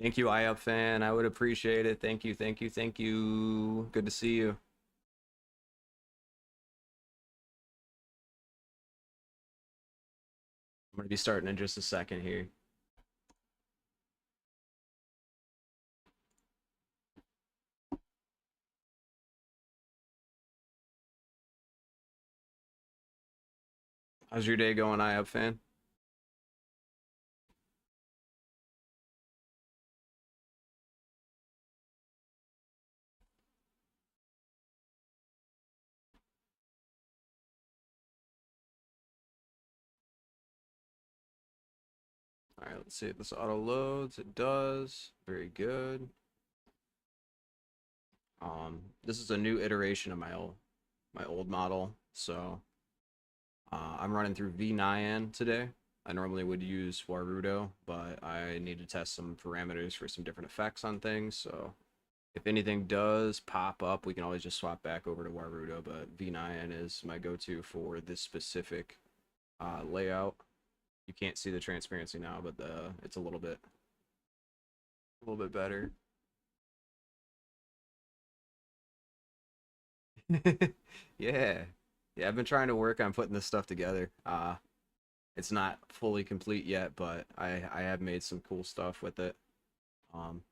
Thank you, IUP fan. I would appreciate it. Thank you, thank you, thank you. Good to see you. I'm going to be starting in just a second here. How's your day going, IUP fan? All right, let's see if this auto loads. It does. Very good. This is a new iteration of my old model, so I'm running through V9 today. I normally would use Warudo, but I need to test some parameters for some different effects on things, so if anything does pop up, we can always just swap back over to Warudo, but V9 is my go-to for this specific layout. You can't see the transparency now, but it's a little bit better. Yeah. Yeah, I've been trying to work on putting this stuff together. It's not fully complete yet, but I have made some cool stuff with it. Um,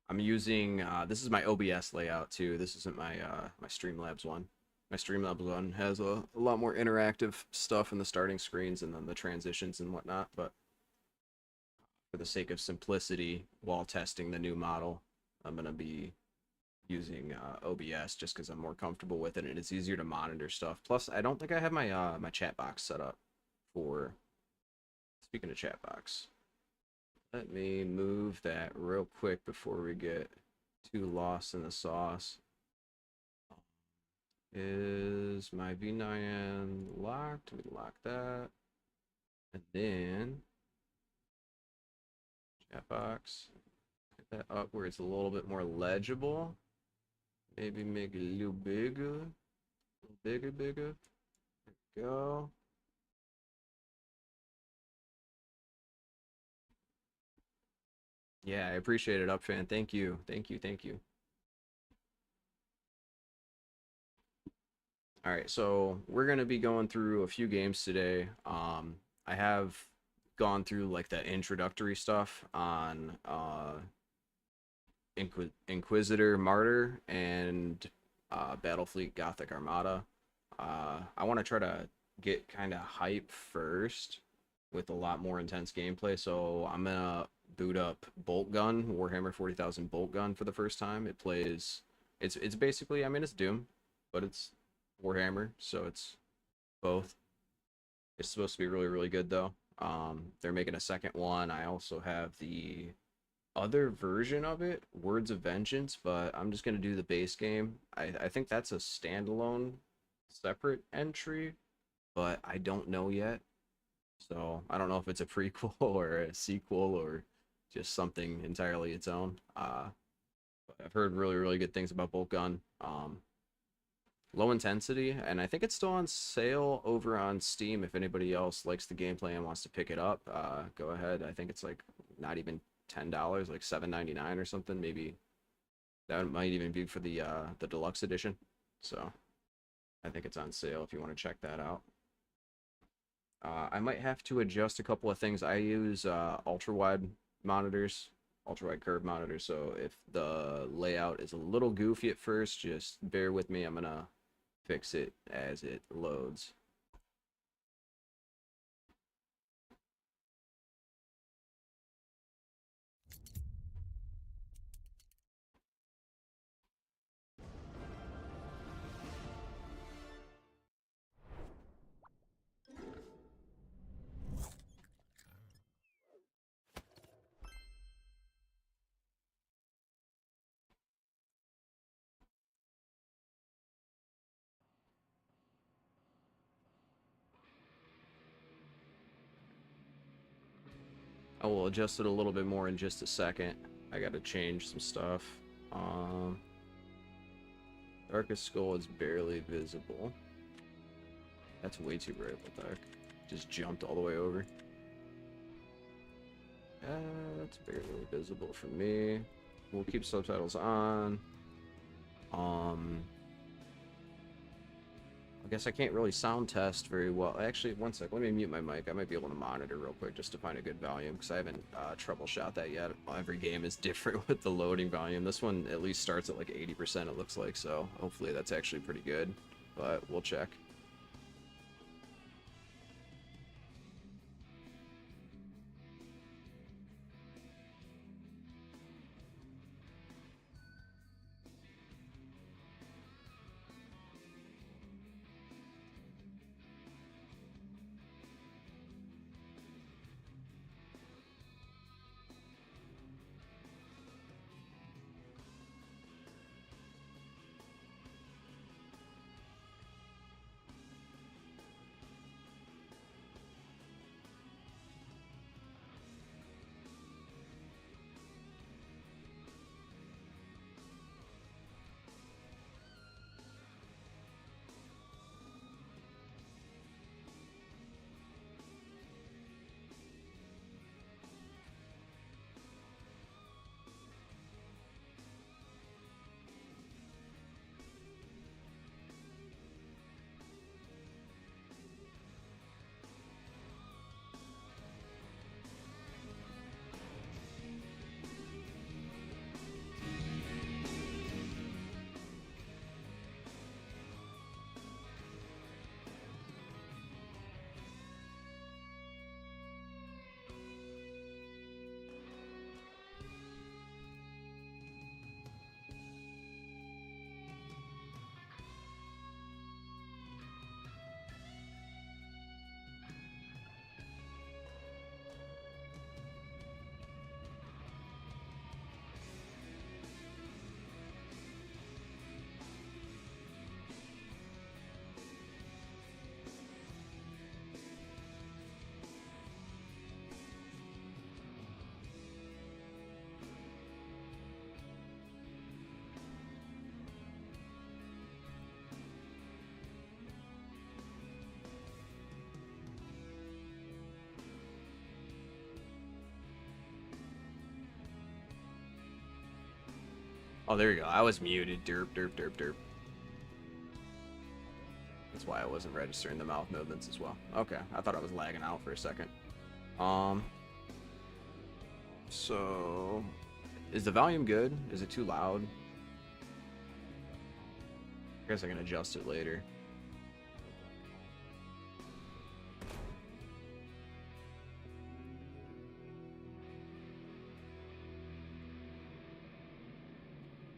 I'm using this is my OBS layout too. This isn't my Streamlabs one. My Streamlabs one has a lot more interactive stuff in the starting screens and then the transitions and whatnot, but for the sake of simplicity while testing the new model, I'm gonna be using OBS just because I'm more comfortable with it and it's easier to monitor stuff. Plus, I don't think I have my chat box set up for. Speaking of chat box, let me move that real quick before we get too lost in the sauce. Is my V9 locked? Let me lock that. And then chat box. Get that up where it's a little bit more legible. Maybe make it a little bigger. A little bigger, bigger. There we go. Yeah, I appreciate it, Upfan. Thank you. Thank you. Thank you. All right, so we're gonna be going through a few games today. I have gone through like the introductory stuff on Inquisitor Martyr and Battlefleet Gothic Armada. I want to try to get kind of hype first with a lot more intense gameplay, so I'm gonna boot up BOLTGUN, Warhammer 40,000 BOLTGUN for the first time. It plays, it's basically, I mean, it's Doom, but it's Warhammer, so it's both. It's supposed to be really, really good though. They're making a second one. I also have the other version of it, Words of Vengeance, but I'm just gonna do the base game. I think that's a standalone, separate entry, but I don't know yet. So I don't know if it's a prequel or a sequel or just something entirely its own. But I've heard really, really good things about BOLTGUN. Low intensity, and I think it's still on sale over on Steam. If anybody else likes the gameplay and wants to pick it up, go ahead. I think it's like not even $10, like $7.99 or something. Maybe that might even be for the deluxe edition. So I think it's on sale if you want to check that out. I might have to adjust a couple of things. I use ultra wide monitors, ultra wide curve monitors. So if the layout is a little goofy at first, just bear with me. I'm gonna fix it as it loads. I will adjust it a little bit more in just a second. I gotta change some stuff. Um, Darkest Skull is barely visible. That's way too bright. What the heck? Just jumped all the way over. That's barely visible for me. We'll keep subtitles on. I guess I can't really sound test very well. Actually, one sec. Let me mute my mic. I might be able to monitor real quick just to find a good volume because I haven't troubleshot that yet. Every game is different with the loading volume. This one at least starts at like 80%, it looks like, so hopefully that's actually pretty good, but we'll check. Oh, there you go. I was muted. Derp, derp, derp, derp. That's why I wasn't registering the mouth movements as well. Okay, I thought I was lagging out for a second. So, is the volume good? Is it too loud? I guess I can adjust it later.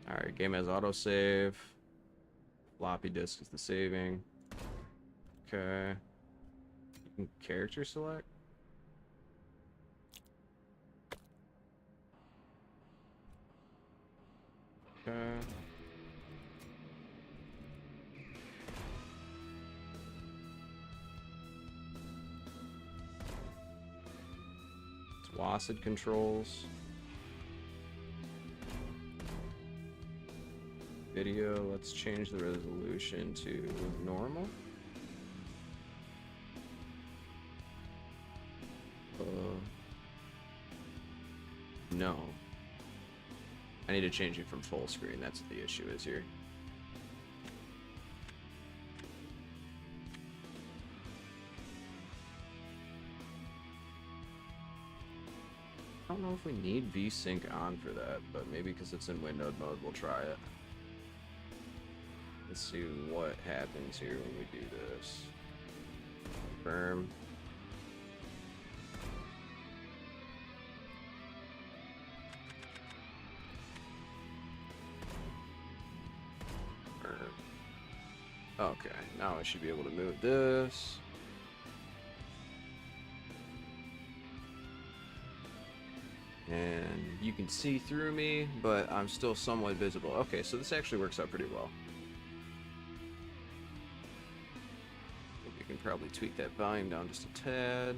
Alright, game has autosave. Floppy disk is the saving. Okay. You can character select? Okay. It's WASD controls. Video, let's change the resolution to normal. No. I need to change it from full screen. That's what the issue is here. I don't know if we need VSync on for that, but maybe because it's in windowed mode, we'll try it. Let's see what happens here when we do this. Confirm. Okay, now I should be able to move this. And you can see through me, but I'm still somewhat visible. Okay, so this actually works out pretty well. We can probably tweak that volume down just a tad.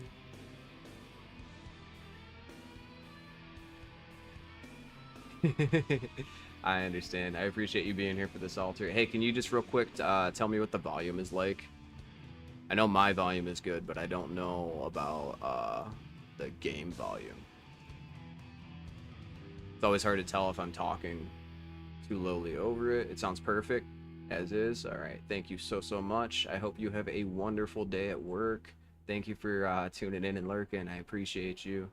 I understand. I appreciate you being here for this altar. Hey, can you just real quick tell me what the volume is like? I know my volume is good, but I don't know about the game volume. It's always hard to tell if I'm talking too lowly over it. It sounds perfect as is. All right. Thank you so much. I hope you have a wonderful day at work. Thank you for tuning in and lurking. I appreciate you.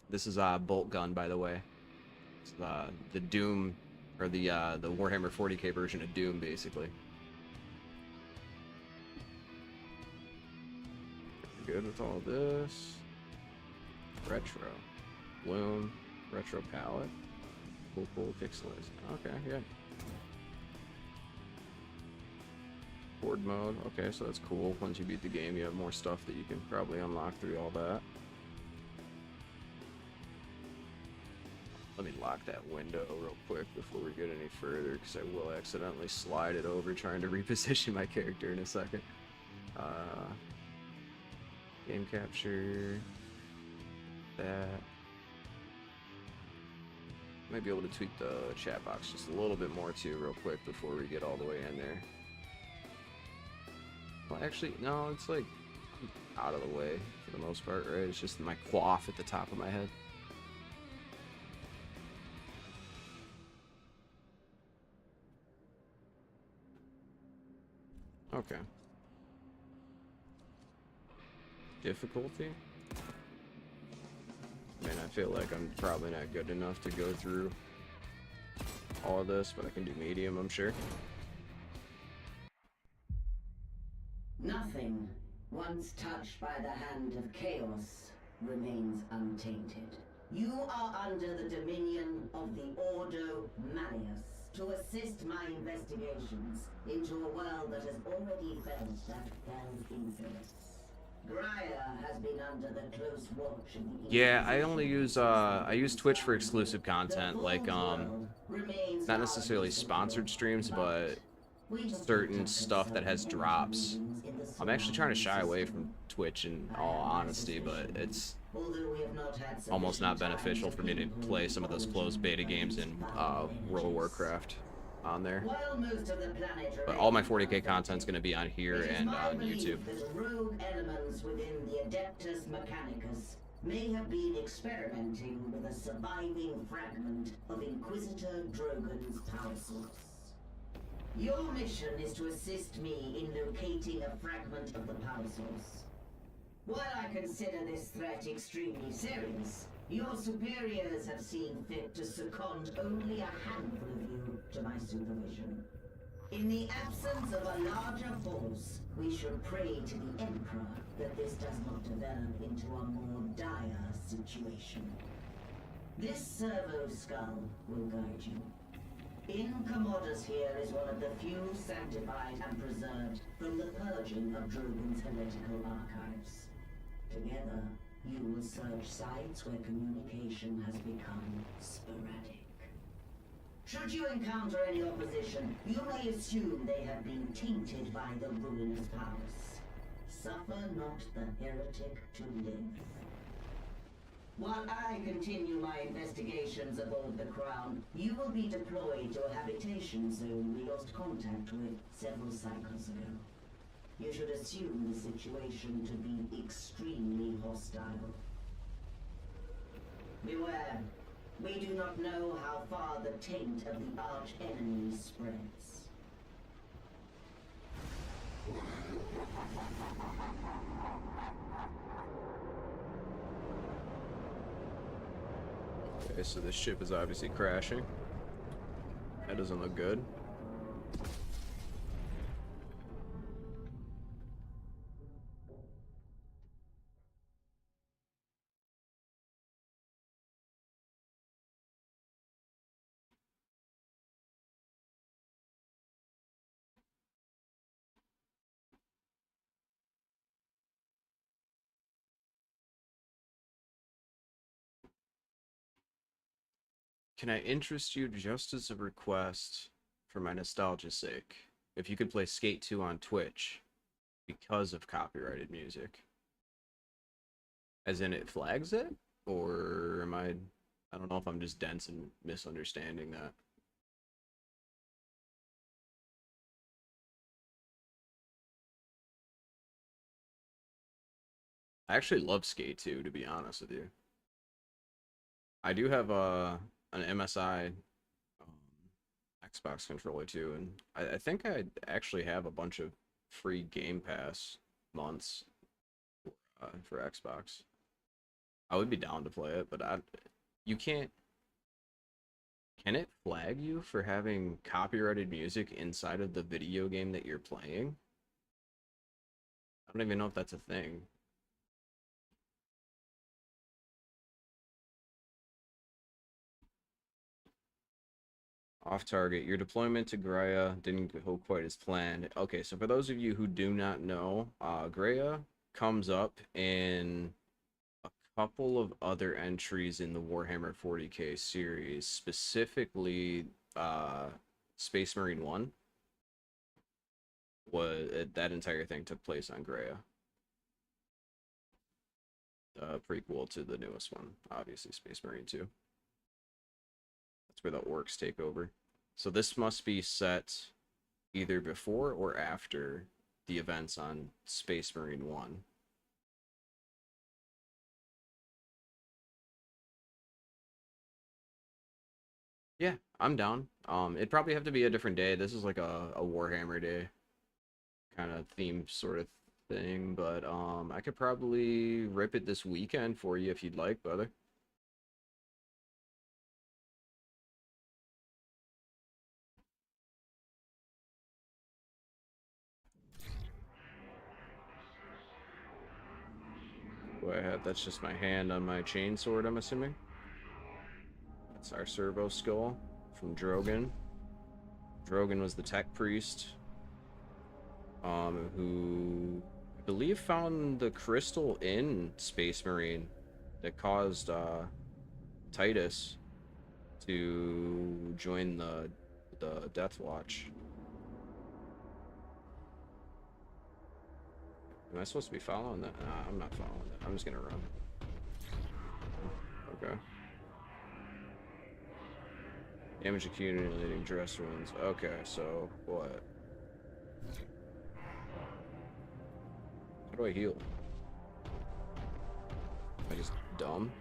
This is BOLTGUN, by the way. It's the Doom, or the Warhammer 40k version of Doom, basically. We're good with all this. Retro. Bloom. Retro palette. Cool pixelized. Okay, yeah. Board mode. Okay, so that's cool. Once you beat the game, you have more stuff that you can probably unlock through all that. Let me lock that window real quick before we get any further, because I will accidentally slide it over trying to reposition my character in a second. Game capture. That. Might be able to tweak the chat box just a little bit more too real quick before we get all the way in there. Well, actually, no, it's like out of the way for the most part, right? It's just my quaff at the top of my head. Okay. Difficulty? Man, I feel like I'm probably not good enough to go through all of this, but I can do medium, I'm sure. Nothing, once touched by the hand of chaos, remains untainted. You are under the dominion of the Ordo Malleus to assist my investigations into a world that has already felt that fell's influence. Graia has been under the close watch of the Yeah, I only use I use Twitch for exclusive content, like not necessarily sponsored streams, but certain stuff that has drops. I'm actually trying to shy away from Twitch in all honesty, but it's almost not beneficial for me to play some of those closed beta games in World of Warcraft on there. But all my 40k content's going to be on here and on YouTube. Rogue elements within the Adeptus Mechanicus may have been experimenting with a surviving fragment of Inquisitor Drogon's power source. Your mission is to assist me in locating a fragment of the power source. While I consider this threat extremely serious, your superiors have seen fit to second only a handful of you to my supervision. In the absence of a larger force, we should pray to the Emperor that this does not develop into a more dire situation. This servo skull will guide you. In Commodus here is one of the few sanctified and preserved from the purging of Drogon's heretical archives. Together, you will search sites where communication has become sporadic. Should you encounter any opposition, you may assume they have been tainted by the ruinous powers. Suffer not the heretic to live. While I continue my investigations aboard the Crown, you will be deployed to a habitation zone we lost contact with several cycles ago. You should assume the situation to be extremely hostile. Beware. We do not know how far the taint of the arch-enemy spreads. Okay, so this ship is obviously crashing. That doesn't look good. Can I interest you just as a request for my nostalgia's sake? If you could play Skate 2 on Twitch because of copyrighted music. As in it flags it? Or am I don't know if I'm just dense and misunderstanding that. I actually love Skate 2, to be honest with you. I do have an MSI Xbox controller too, and I think I actually have a bunch of free Game Pass months for Xbox. I would be down to play it, but you can't. Can it flag you for having copyrighted music inside of the video game that you're playing? I don't even know if that's a thing. Off target. Your deployment to Graia didn't go quite as planned. Okay, so for those of you who do not know, Graia comes up in a couple of other entries in the Warhammer 40k series, specifically Space Marine 1. That entire thing took place on Graia. Prequel to the newest one, obviously Space Marine 2. That's where the orcs take over. So this must be set either before or after the events on Space Marine 1. Yeah, I'm down. It'd probably have to be a different day. This is like a Warhammer day kind of theme sort of thing, but I could probably rip it this weekend for you if you'd like, brother. Go ahead. That's just my hand on my chain sword, I'm assuming. That's our servo skull from Drogon. Drogon was the tech priest, who I believe found the crystal in Space Marine that caused Titus to join the Death Watch. Am I supposed to be following that? Nah, I'm not following that. I'm just gonna run. Okay. Damage accumulating dress wounds. Okay, so what? How do I heal? Am I just dumb?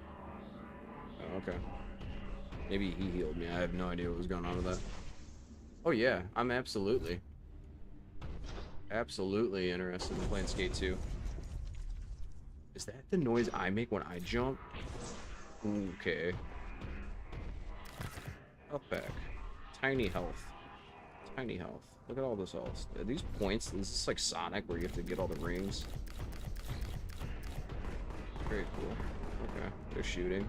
Oh, okay. Maybe he healed me. I have no idea what was going on with that. Oh yeah, I'm absolutely interested in playing Skate 2. Is that the noise I make when I jump? Okay. Up back. Tiny health. Tiny health. Look at all this health. Are these points, is this like Sonic where you have to get all the rings? Very cool. Okay, they're shooting.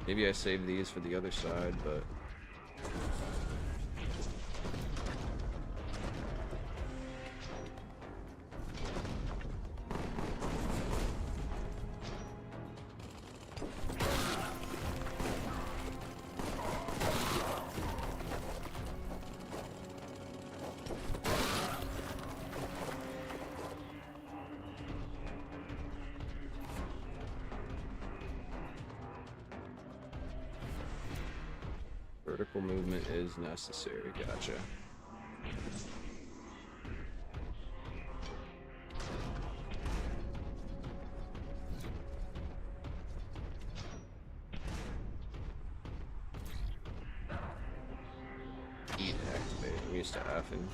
Maybe I save these for the other side, but... Vertical movement is necessary. Gotcha. E to activate. I'm used to F and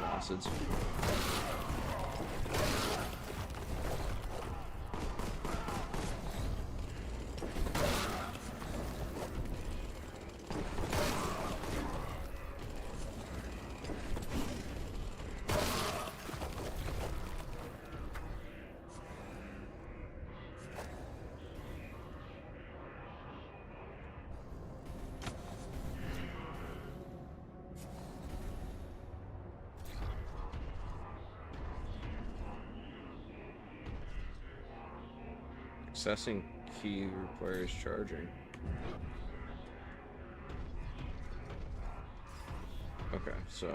acids. Accessing key requires charging. Okay, so...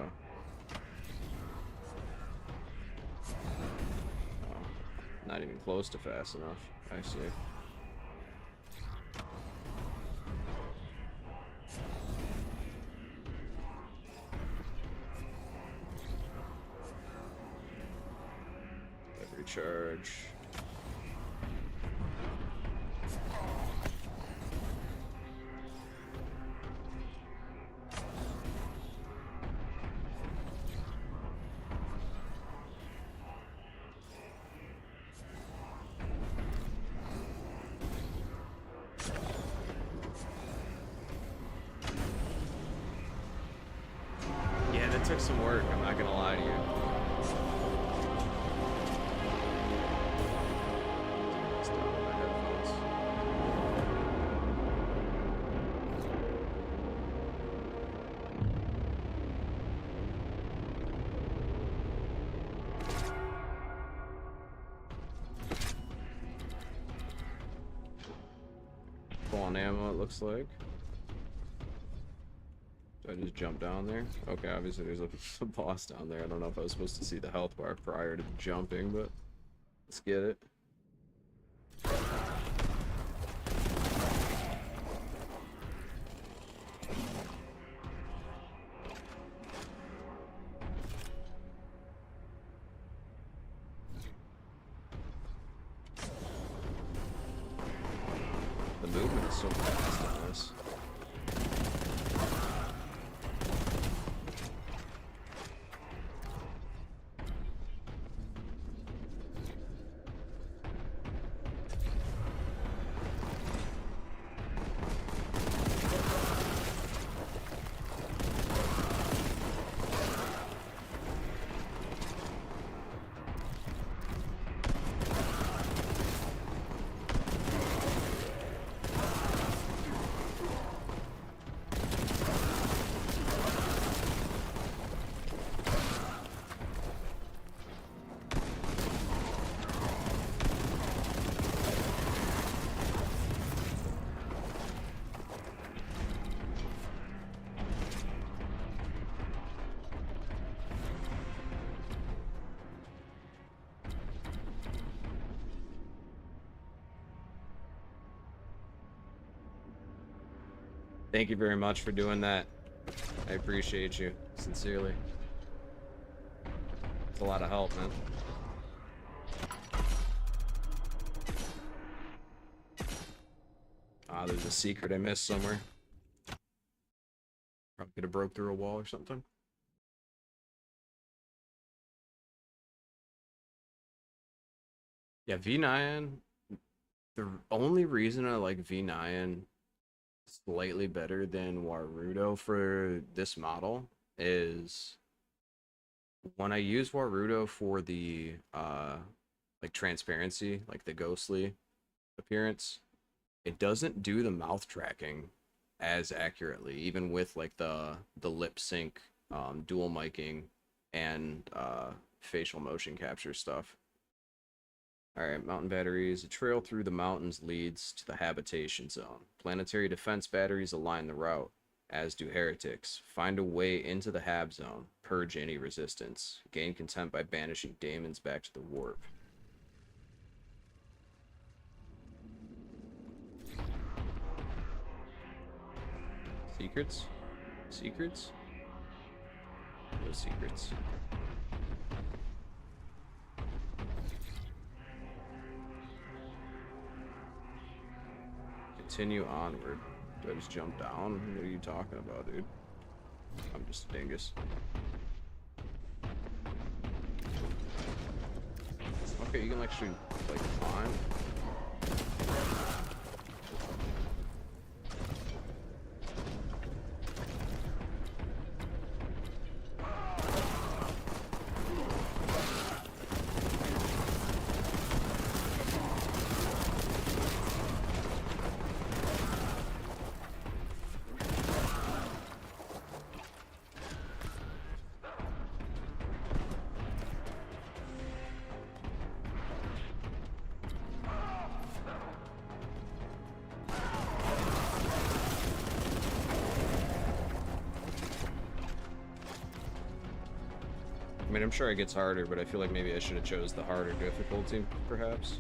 Oh, not even close to fast enough. I see. Recharge. took some work, I'm not gonna lie to you. Stop with my headphones. Full on ammo, it looks like. Do I just jump down there? Okay, obviously there's a boss down there. I don't know if I was supposed to see the health bar prior to jumping, but let's get it. The movement is so fast on this. Thank you very much for doing that. I appreciate you, sincerely. It's a lot of help, man. Ah, there's a secret I missed somewhere. Probably could have broke through a wall or something. Yeah, V9. The only reason I like V9 slightly better than Warudo for this model is when I use Warudo for the like transparency, like the ghostly appearance, it doesn't do the mouth tracking as accurately, even with like the lip sync, dual miking, and facial motion capture stuff. Alright, mountain batteries. A trail through the mountains leads to the habitation zone. Planetary defense batteries align the route, as do heretics. Find a way into the hab zone. Purge any resistance. Gain content by banishing daemons back to the warp. Secrets? Secrets? No secrets. Continue onward. Do I just jump down? What are you talking about, dude? I'm just a dingus. Okay, you can actually like climb. I mean, I'm sure it gets harder, but I feel like maybe I should have chose the harder difficulty, perhaps.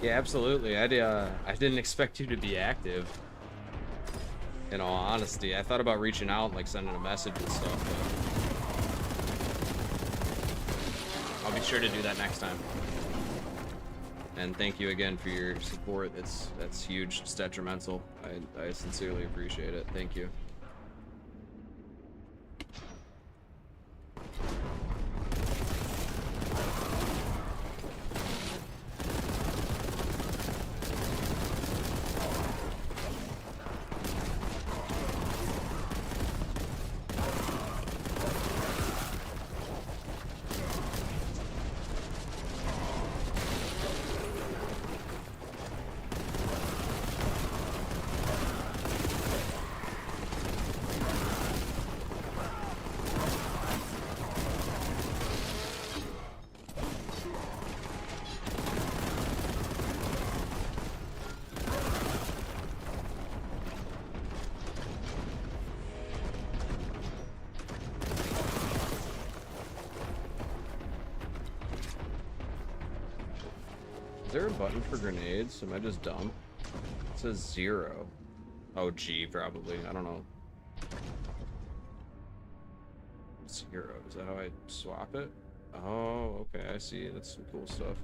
Yeah, absolutely. I didn't expect you to be active. In all honesty, I thought about reaching out and like sending a message and stuff, but I'll be sure to do that next time. And thank you again for your support. That's huge. It's detrimental. I sincerely appreciate it. Thank you. Is there a button for grenades? Am I just dumb? It says 0. Oh, G, probably. I don't know. 0. Is that how I swap it? Oh, okay. I see. That's some cool stuff.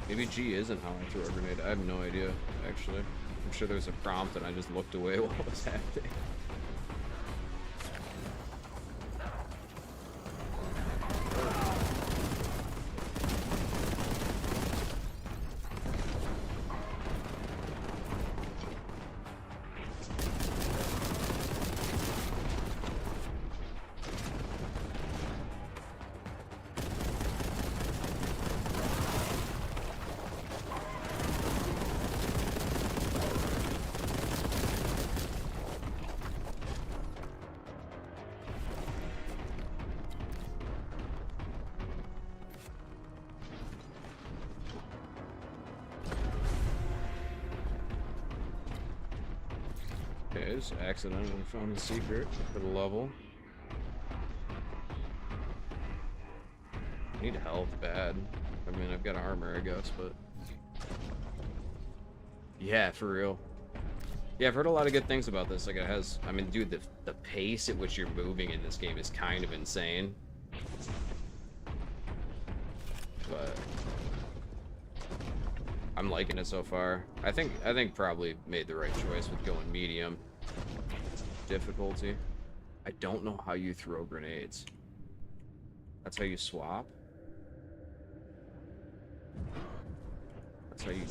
Maybe G isn't how I throw a grenade. I have no idea, actually. I'm sure there's a prompt and I just looked away while it was happening. Okay, just accidentally found the secret for the level. I need health bad. I mean, I've got armor, I guess, but... Yeah, for real. Yeah, I've heard a lot of good things about this. Like, it has... I mean, dude, the pace at which you're moving in this game is kind of insane. But... I'm liking it so far. I think probably made the right choice with going medium difficulty. I don't know how you throw grenades. That's how you swap? That's how you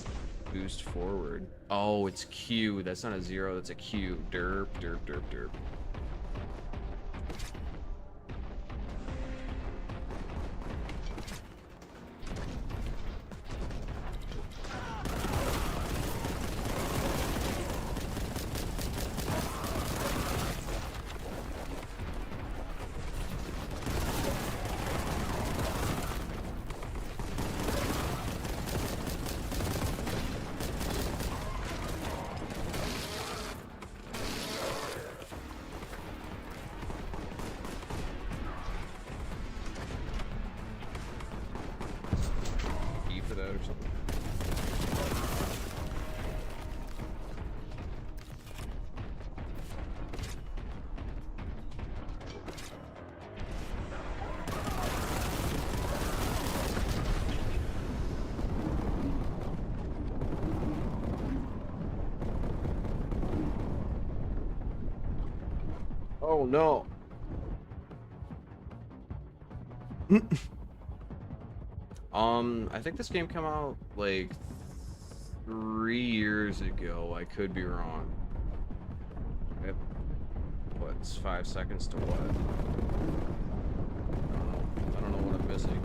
boost forward. Oh, it's Q. That's not a 0, that's a Q. Derp, derp, derp, derp. Or something. Oh no. I think this game came out like 3 years ago. I could be wrong. Yep. What? It's 5 seconds to what? I don't know what I'm missing.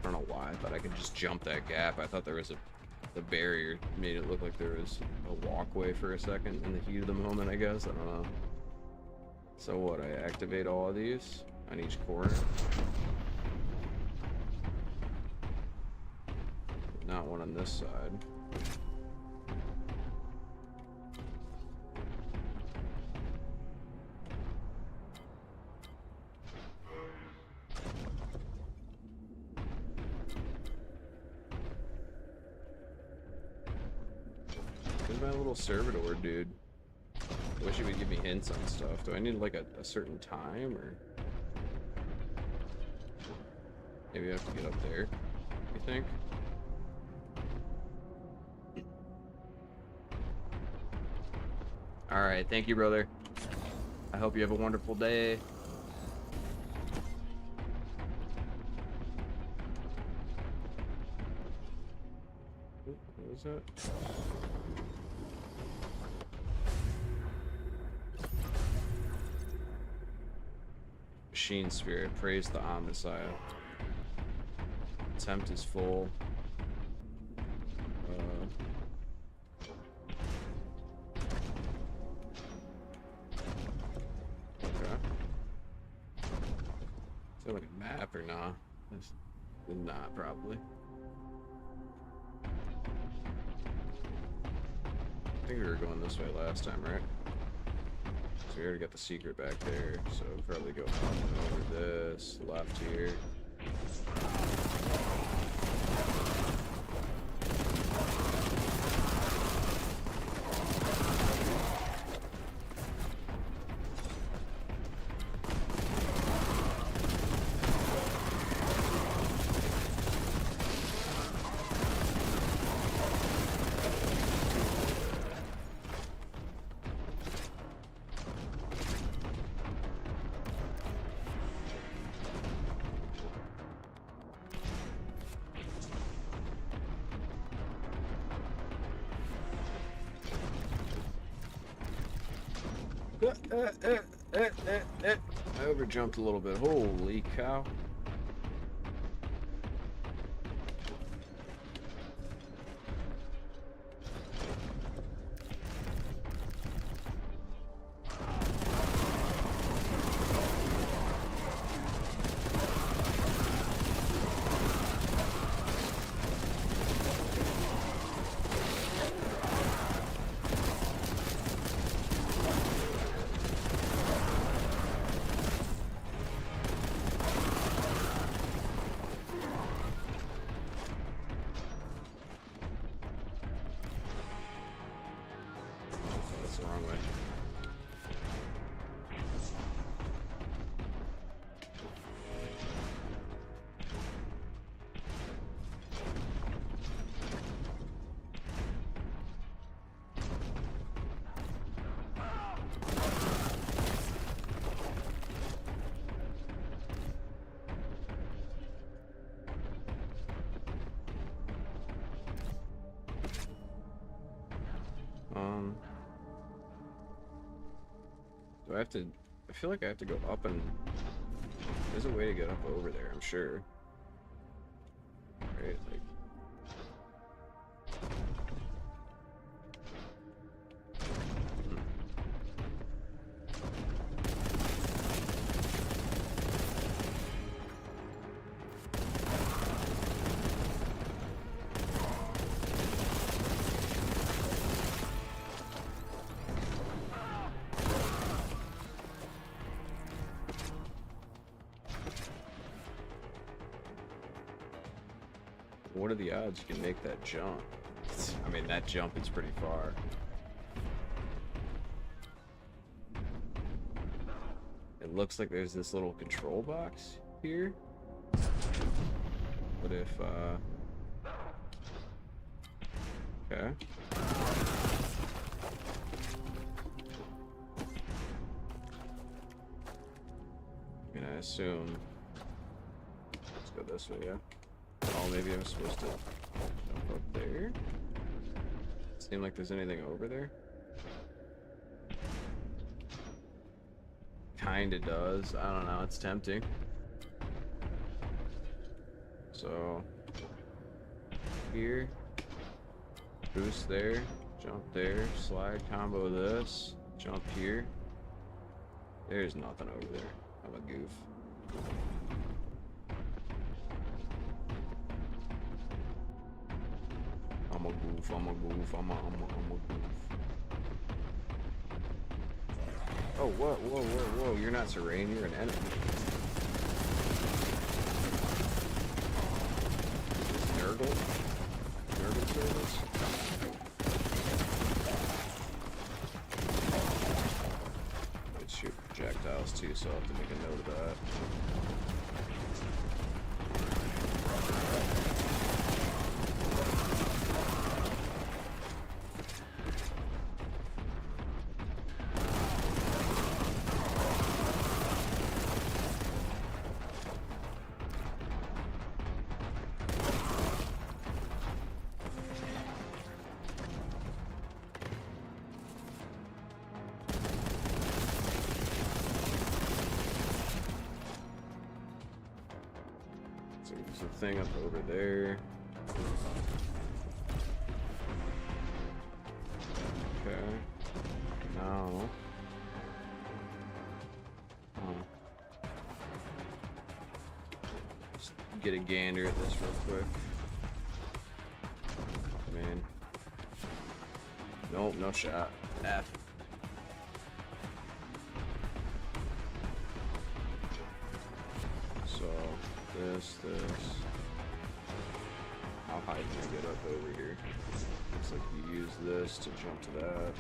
I don't know why I thought I could just jump that gap. I thought there was the barrier made it look like there was a walkway for a second in the heat of the moment, I guess. I don't know. So what, I activate all of these on each corner? Not one on this side. Where's my little servitor, dude? I wish he would give me hints on stuff. Do I need like a certain time, or maybe I have to get up there, you think? Alright, thank you, brother. I hope you have a wonderful day. What was that? Machine spirit, praise the Omnissiah. Tempt is full. Okay. Is that like a map or nah? It's not probably. I think we were going this way last time, right? So we already got the secret back there, so we'll probably go over this, left here. I overjumped a little bit. Holy cow. That's the wrong way. Do I have to... I feel like I have to go up and... There's a way to get up over there, I'm sure. Right, like... What are the odds you can make that jump? I mean, that jump is pretty far. It looks like there's this little control box here. What if, okay. assume. Let's go this way, yeah. Oh, maybe I'm supposed to jump up there? Seem like there's anything over there? Kinda does. I don't know, it's tempting. So, here, boost there, jump there, slide combo this, jump here. There's nothing over there. I'm a goof. I'm a goof, I'm a goof, I'm a goof. Oh, whoa, you're not Serene, you're an enemy. Nurgle? Nurgle service? Let's shoot projectiles too, so I'll have to make a note of that. So there's a thing up over there. Okay. Now. Just get a gander at this real quick. Man. Nope, no shot. F. So, this. How high can I get up over here? Looks like you use this to jump to that.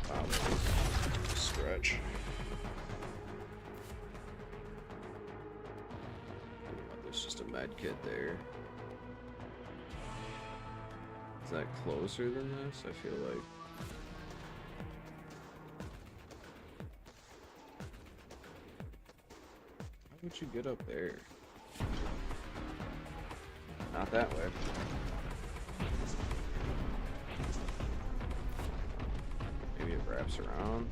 Wow, that was a stretch. There's just a med kit there. Is that closer than this? I feel like. How would you get up there? Not that way. Maybe it wraps around.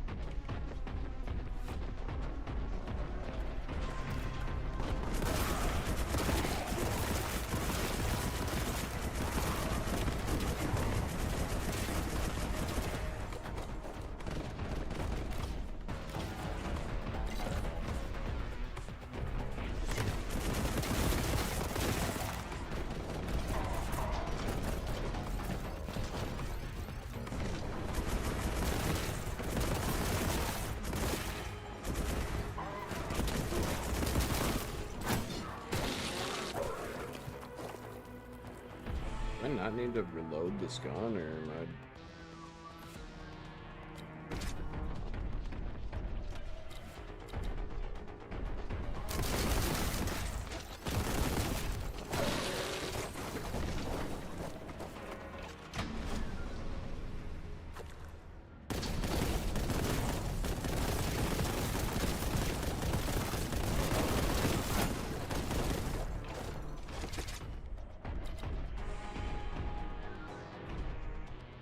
Do I not need to reload this gun, or am I...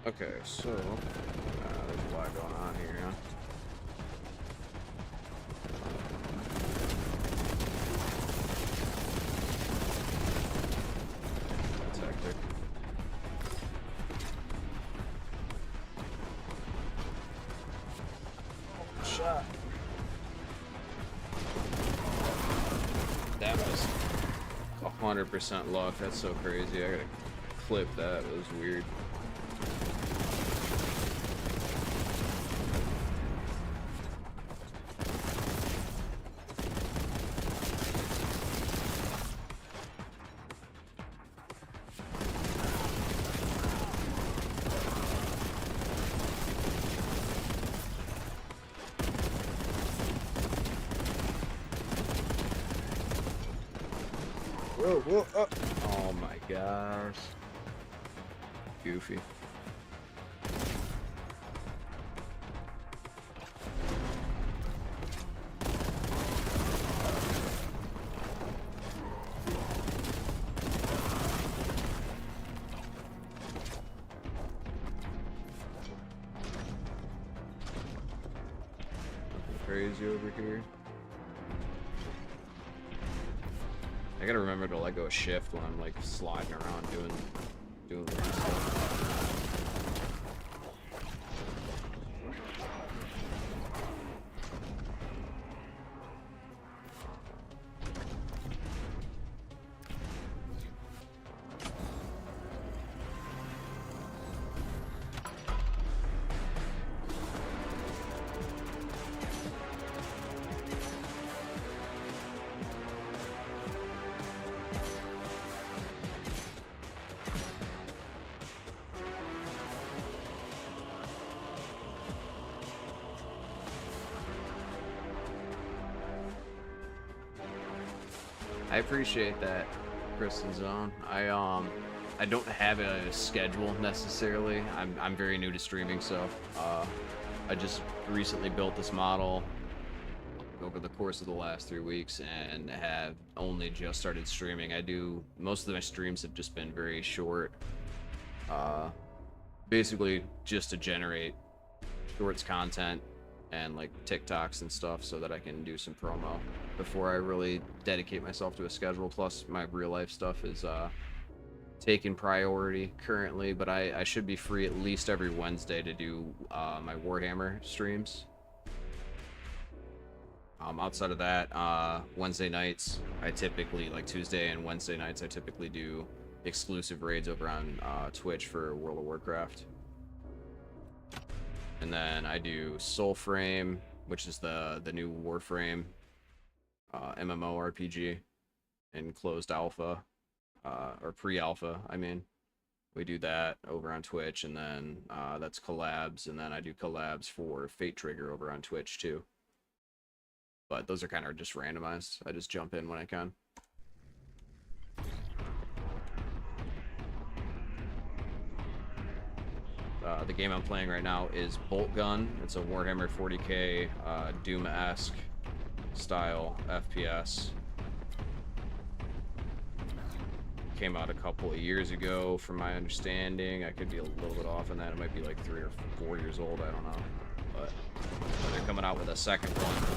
Okay, so there's a lot going on here, huh? That's hectic. Shot. That was 100% luck. That's so crazy. I gotta clip that. It was weird. Whoa, oh. Oh my gosh. Goofy. crazy over here. I gotta remember to let go of shift when I'm like sliding around doing this stuff. I appreciate that, Kristen Zone. I don't have a schedule necessarily. I'm very new to streaming, so I just recently built this model over the course of the last 3 weeks and have only just started streaming. Most of my streams have just been very short, basically just to generate shorts content and like TikToks and stuff so that I can do some promo before I really dedicate myself to a schedule. Plus my real life stuff is taking priority currently, but I should be free at least every Wednesday to do my Warhammer streams. Outside of that, Wednesday nights, I typically, like Tuesday and Wednesday nights, I typically do exclusive raids over on Twitch for World of Warcraft. And then I do Soulframe, which is the new Warframe MMORPG in closed alpha, or pre-alpha, I mean. We do that over on Twitch, and then that's collabs, and then I do collabs for Fate Trigger over on Twitch too. But those are kind of just randomized. I just jump in when I can. The game I'm playing right now is BOLTGUN. It's a Warhammer 40k Doom-esque style FPS. Came out a couple of years ago, from my understanding. I could be a little bit off on that. It might be like 3 or 4 years old. I don't know. But they're coming out with a second one for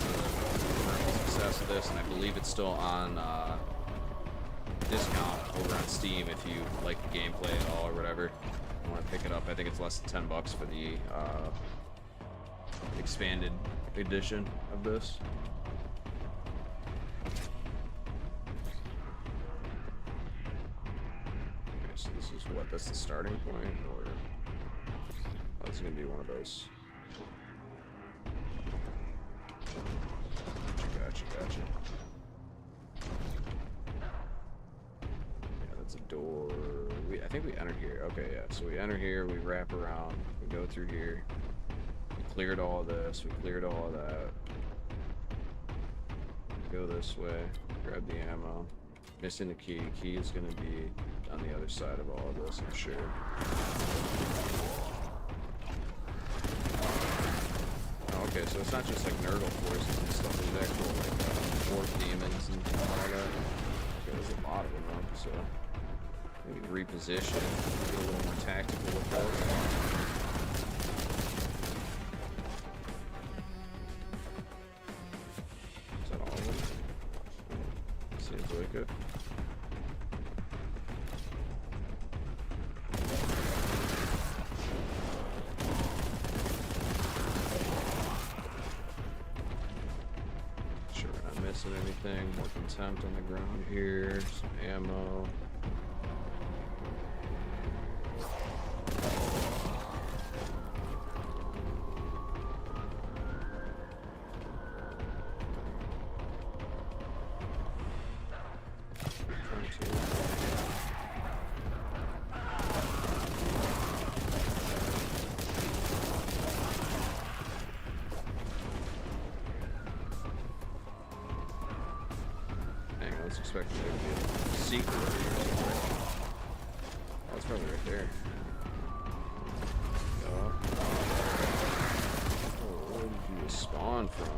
the success of this, and I believe it's still on discount over on Steam if you like the gameplay at all or whatever. I want to pick it up. I think it's less than $10 for the expanded edition of this. Okay, so this is what? That's the starting point, or oh, this is gonna be one of those. Gotcha. Yeah, that's a door. I think we entered here. Okay, yeah. So we enter here, we wrap around, we go through here. We cleared all of this, we cleared all of that. Go this way, grab the ammo. Missing the key. Key is gonna be on the other side of all of this, I'm sure. Okay, so it's not just like Nurgle forces and stuff, there's actual like orc demons and all that. Okay, there's a lot of them though, so maybe reposition, get a little more tactical with those. Is that all of them? Seems like it. Anything more contempt on the ground here, some ammo. Expecting there to be a secret over here somewhere. Oh, it's probably right there. Oh, where did you spawn from?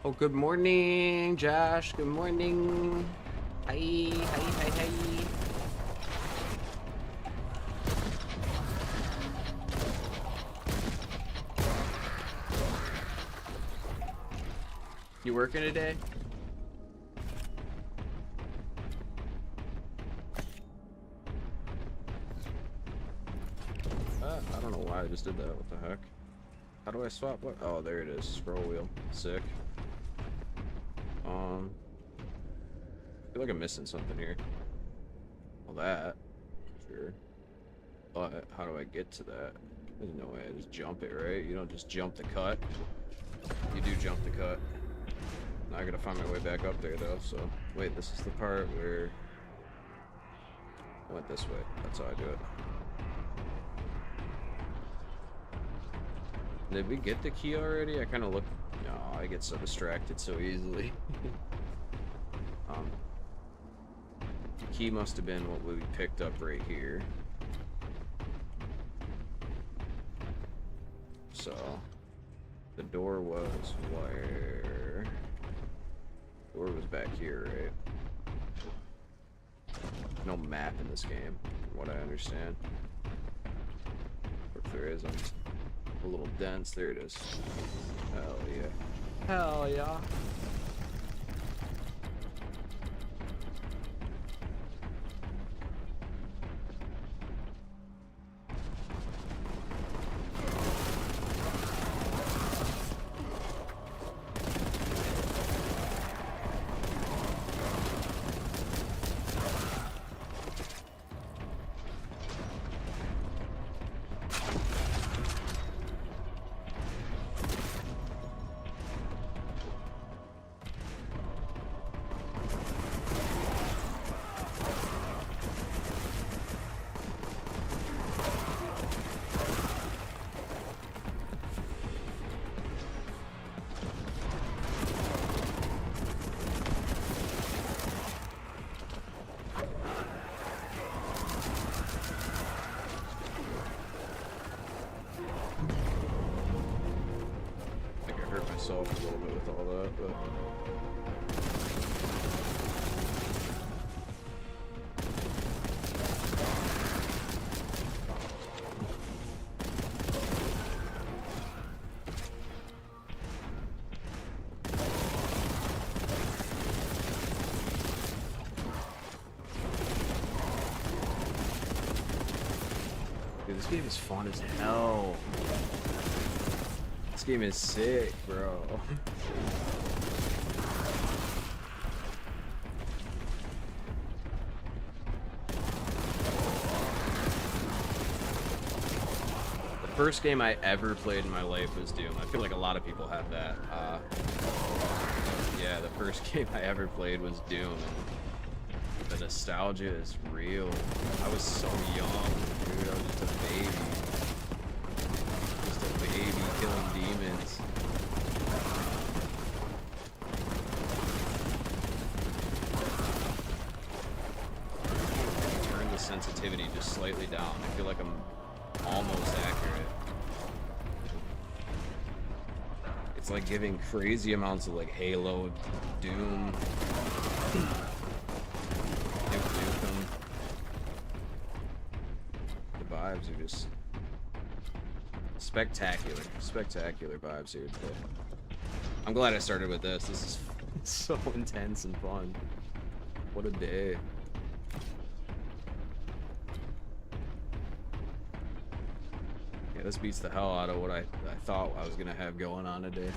Oh, good morning, Josh. Good morning. Hi, hi, hi, hi. You working today? I don't know why I just did that. What the heck? How do I swap what? Oh, there it is. Scroll wheel. Sick. I feel like I'm missing something here. Well, that. Sure. But how do I get to that? There's no way. I just jump it, right? You don't just jump the cut. You do jump the cut. Now I gotta find my way back up there, though. So, wait, this is the part where I went this way. That's how I do it. Did we get the key already? I kind of look. No, I get so distracted so easily. The key must have been what we picked up right here. So, the door was where? The door was back here, right? No map in this game, from what I understand. Or if there is, I'm a little dense. There it is. Hell yeah. Hell yeah. Myself a little bit with all that, but dude, this game is fun as hell. This game is sick, bro. The first game I ever played in my life was Doom. I feel like a lot of people have that. Yeah, the first game I ever played was Doom, and the nostalgia is real. I was so young, dude. I was just a baby. Killing demons. Turn the sensitivity just slightly down. I feel like I'm almost accurate. It's like giving crazy amounts of like Halo, Doom, Duke Nukem. The vibes are just spectacular vibes here today. I'm glad I started with this. This is so intense and fun. What a day. Yeah, this beats the hell out of what I thought I was gonna have going on today.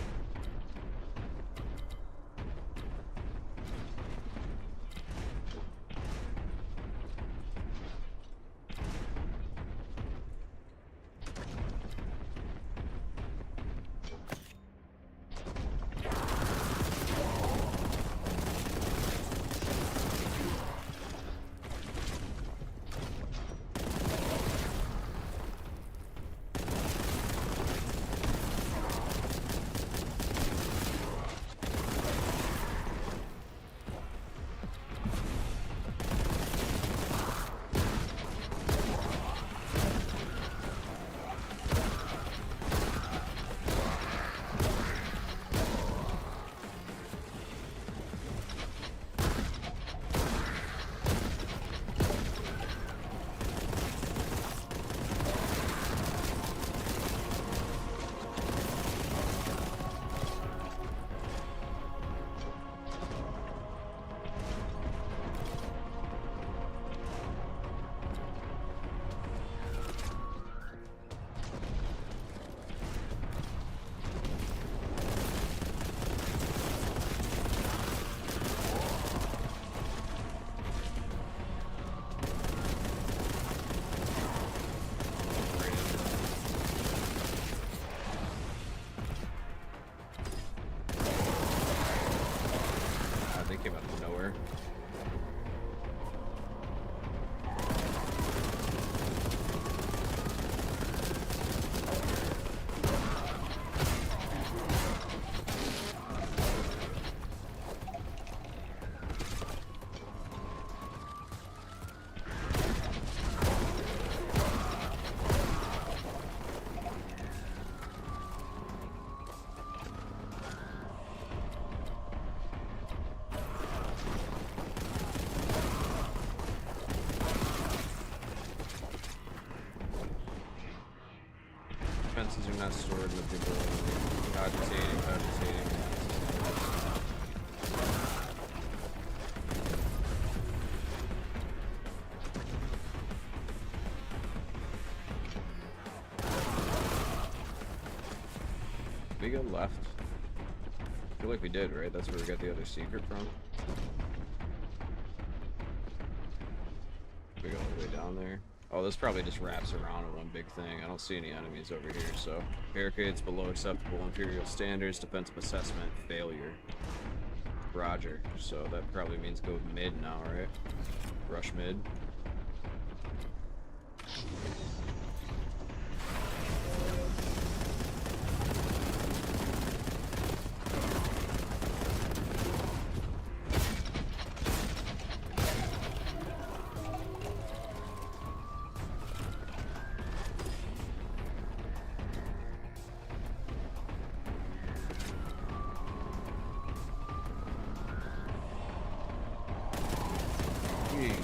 These are not stored in the people. Cogitating. Did we go left? I feel like we did, right? That's where we got the other secret from. We go all the way down there. Oh, this probably just wraps around in one big thing. I don't see any enemies over here, so... Barricades below acceptable Imperial standards. Defensive assessment. Failure. Roger. So that probably means go mid now, right? Rush mid. Jeez.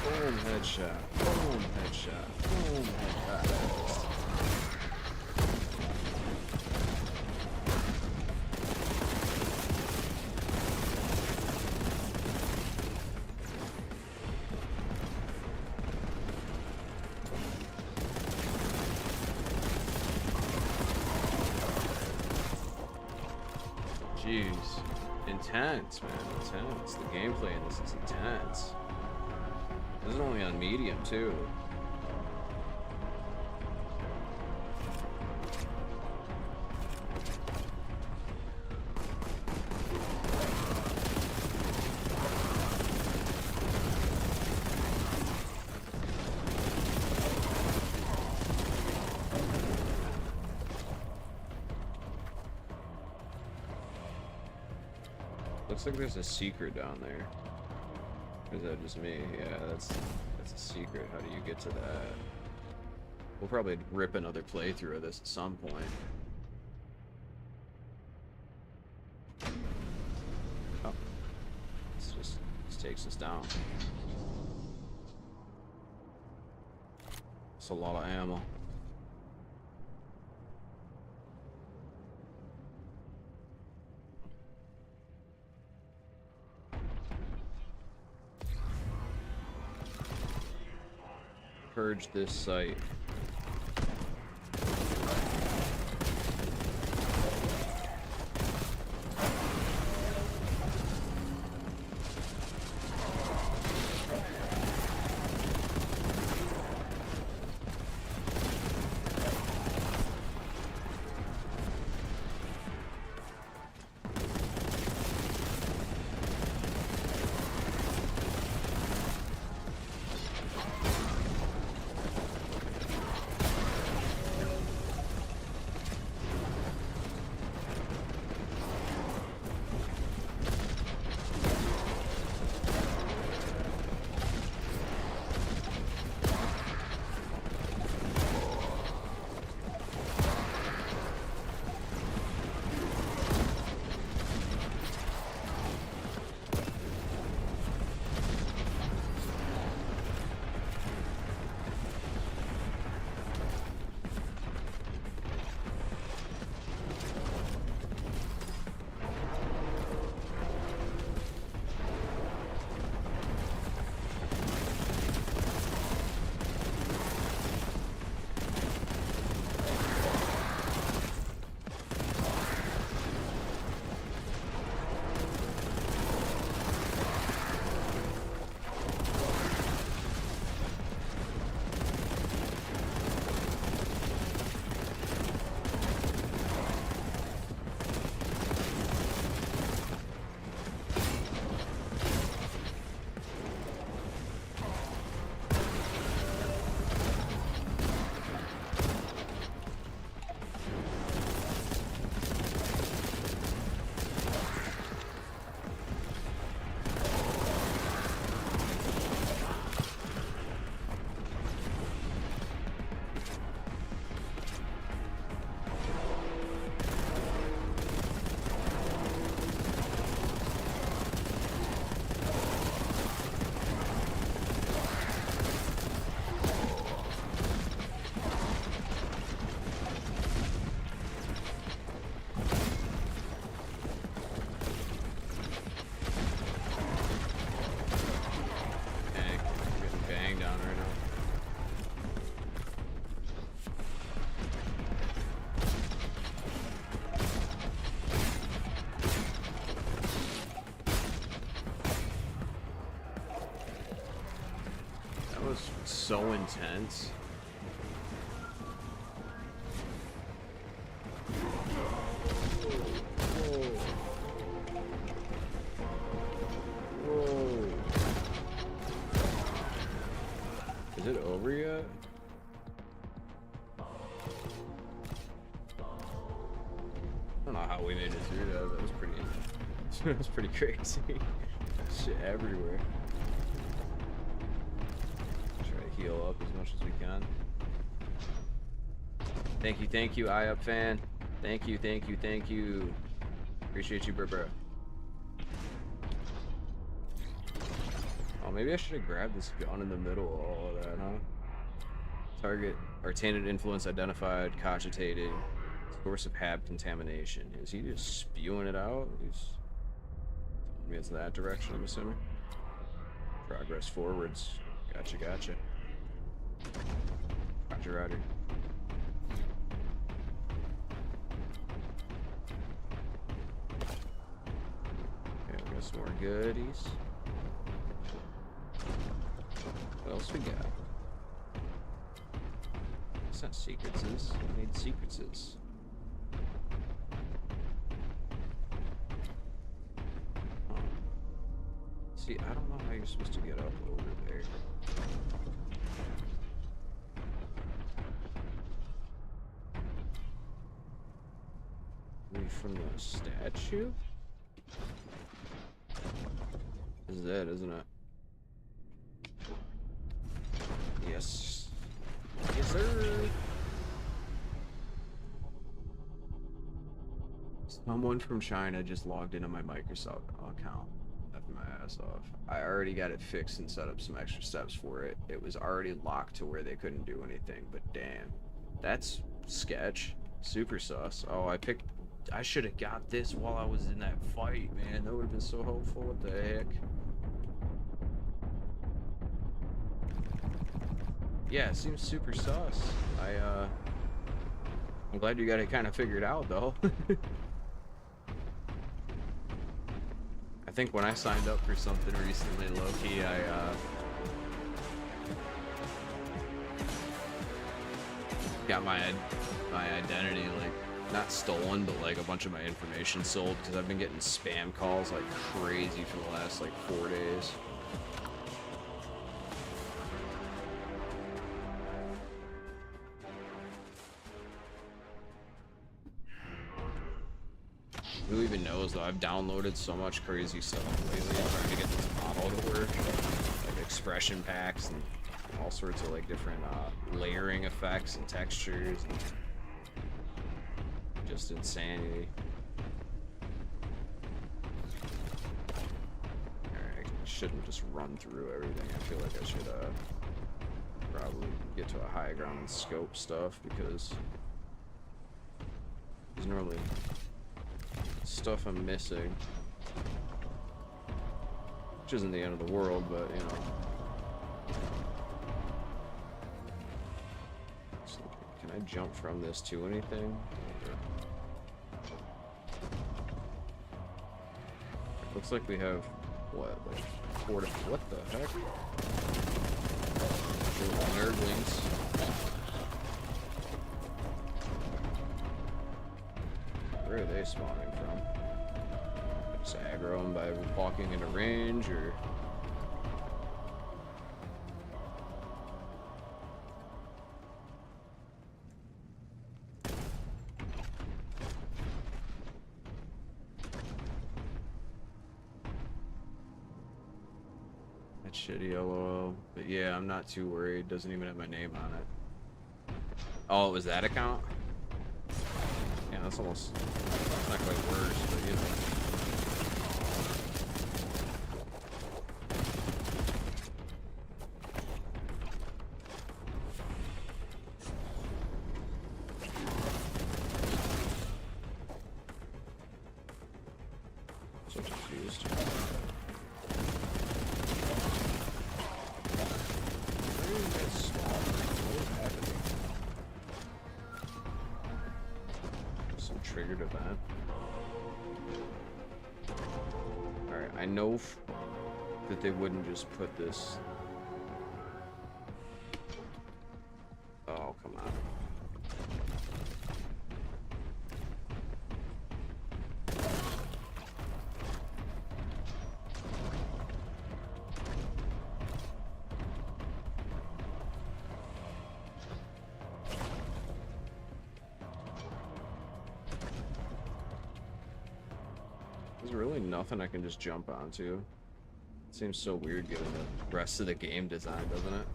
Boom, headshot. Boom, headshot. Boom, headshot. Jeez. Intense, man. Intense. The gameplay in this is intense. This is only on medium, too. Looks like there's a secret down there. Or is that just me? Yeah, that's a secret. How do you get to that? We'll probably rip another playthrough of this at some point. Oh. This takes us down. It's a lot of ammo. Purge this site. so intense. Whoa. Is it over yet? I don't know how we made it through that. That was pretty. That was pretty crazy. Shit everywhere. Try to heal up as much as we can. Thank you, Eye Up fan. Thank you. Appreciate you, bro. Oh, maybe I should have grabbed this gun in the middle of all of that, huh? Target or tainted influence identified, cogitated. Source of hab contamination. Is he just spewing it out? He's telling me it's that direction, I'm assuming. Progress forwards. Gotcha. Roger. Okay, we got some more goodies. What else we got? It's not secretses. We need secretses. See, I don't know how you're supposed to get up over there. Maybe from the statue? This is it, isn't it? Yes. Yes, sir! Someone from China just logged into my Microsoft account. My ass off. I already got it fixed and set up some extra steps for it. It was already locked to where they couldn't do anything, but damn. That's sketch. Super sus. Oh, I should have got this while I was in that fight, man. That would have been so helpful. What the heck? Yeah, it seems super sus. I'm glad you got it kind of figured out, though. I think when I signed up for something recently, low-key, I got my identity, like, not stolen, but like a bunch of my information sold, because I've been getting spam calls like crazy for the last like 4 days. Who even knows though? I've downloaded so much crazy stuff lately trying to get this model to work, like expression packs and all sorts of like different layering effects and textures, and just insanity. Alright, I shouldn't just run through everything. I feel like I should probably get to a high ground and scope stuff, because there's normally stuff I'm missing, which isn't the end of the world, but you know. So, can I jump from this to anything? Looks like we have what, like 4 to what the heck? Nerdlings. Where are they spawning from? Just aggro them by walking into range, or that shitty LOL. But yeah, I'm not too worried. Doesn't even have my name on it. Oh, it was that account? Yeah, that's almost, it's not quite worse, but you know. So confused. Where are you guys spawning? What is happening? Triggered event. Alright, I know that they wouldn't just put this There's really nothing I can just jump onto. It seems so weird given the rest of the game design, doesn't it?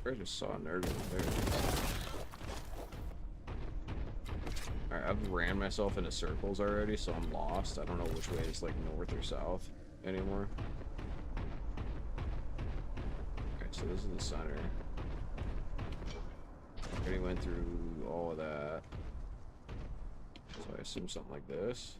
I just saw a nerd over there. Alright, I've ran myself into circles already, so I'm lost. I don't know which way is like north or south anymore. Okay, so this is the center. Already went through all of that. So I assume something like this.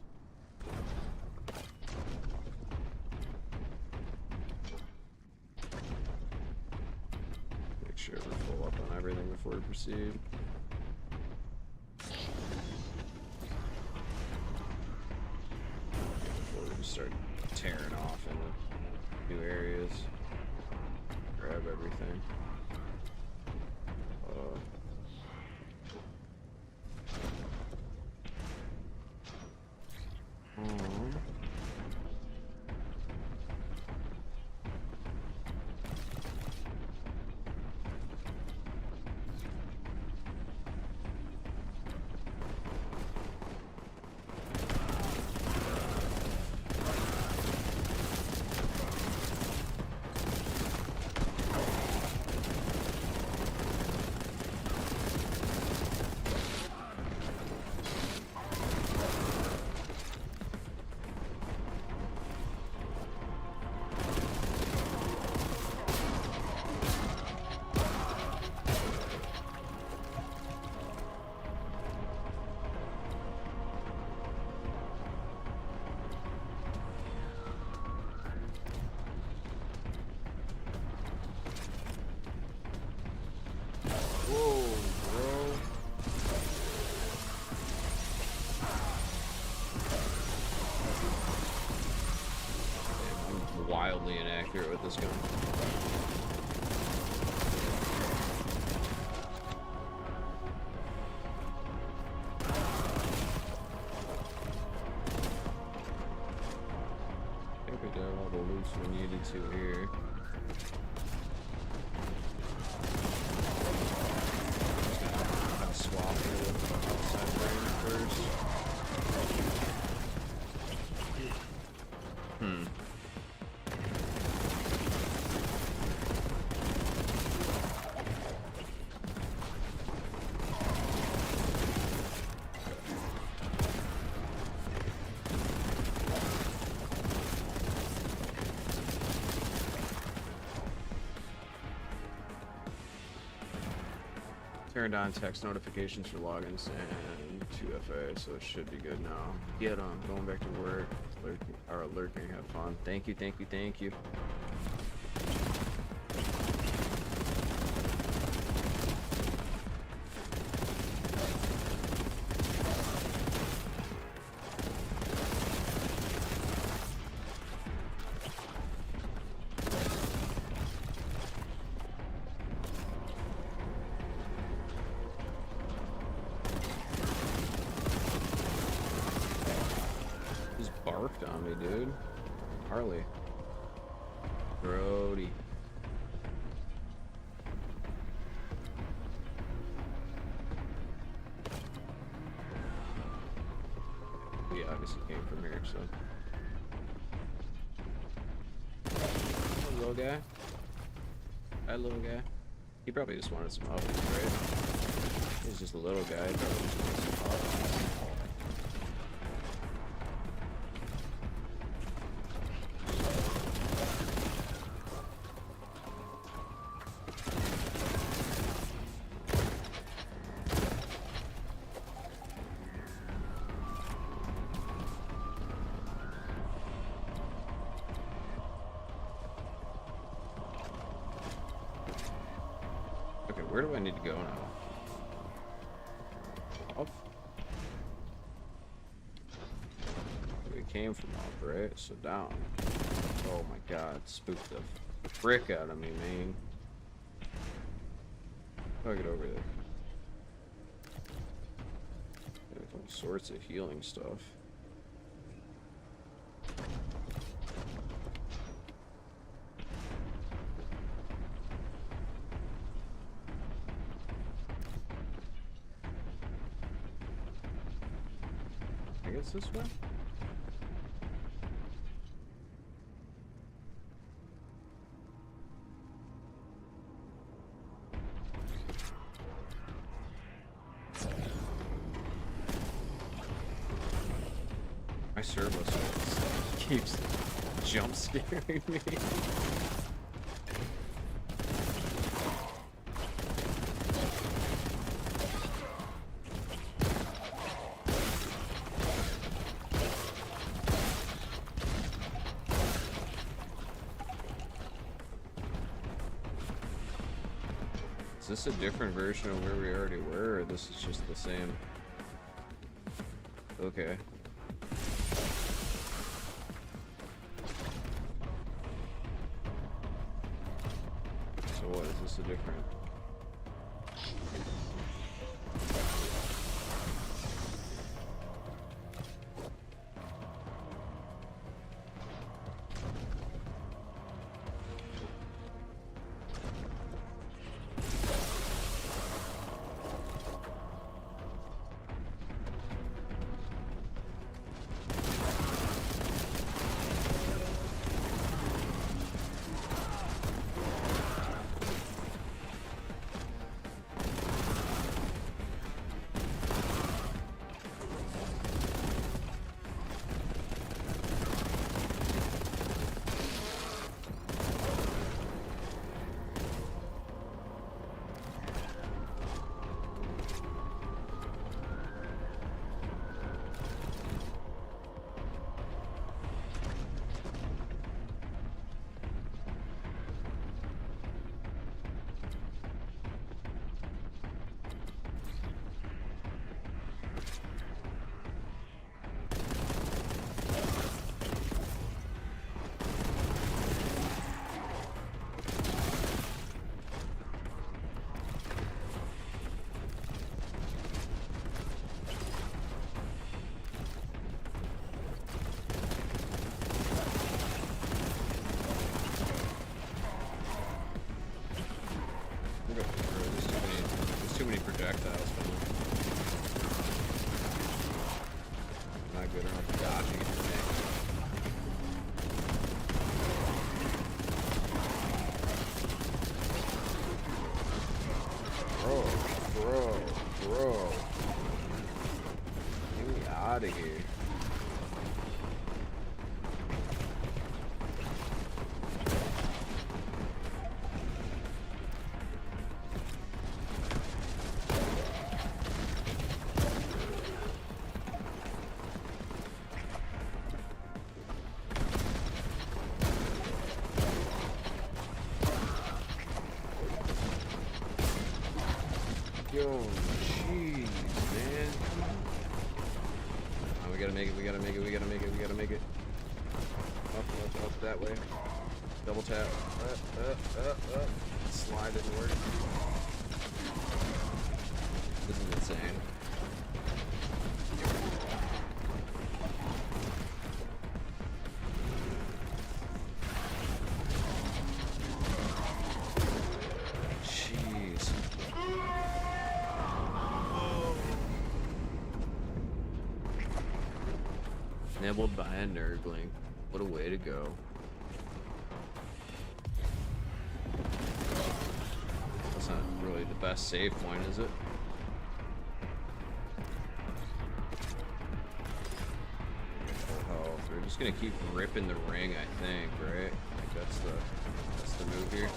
Make sure we're full up on everything before we proceed. Before we just start tearing off into new areas. Grab everything. Wildly inaccurate with this gun. I think we did all the loops we needed to here. I'll swap here with the outside frame first. Turned on text notifications for logins and 2FA, so it should be good now. Get on, going back to work. Lurking, have fun. Thank you, thank you, thank you. Barked on me, dude. Harley. Brody. He obviously came from here, so. Hey, little guy. Hi, little guy. He probably just wanted some uppies, right? He's just a little guy. He probably just wanted some uppies. Where do I need to go now? Up? We came from up, right? So down. Oh my god, spooked the frick out of me, man. How do I get over there? There's all sorts of healing stuff. think it's this way. My servo keeps jump scaring me. Is this a different version of where we already were, or this is just the same? Okay. So what, is this a different? There's too many projectiles for me. Not good enough dodging for me. Bro. Get me out of here. Yo, jeez, man. Oh, we gotta make it. Up that way. Double tap. Up. Slide didn't work. This is insane. Nibbled by a nerdling. What a way to go. That's not really the best save point, is it? Oh, we're just gonna keep ripping the ring, I think, right? I think that's the move here.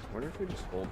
I wonder if we just hold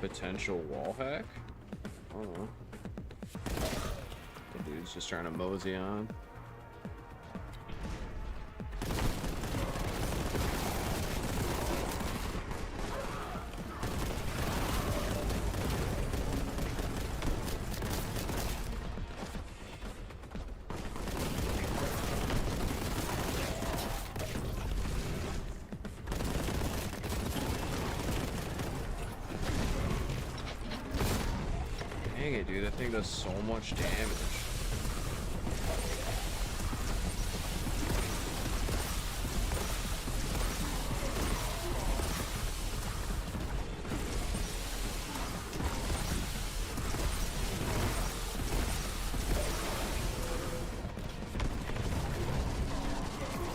potential wall hack? I don't know. Could do Dude's just trying to mosey on. Dang it, dude. That thing does so much damage.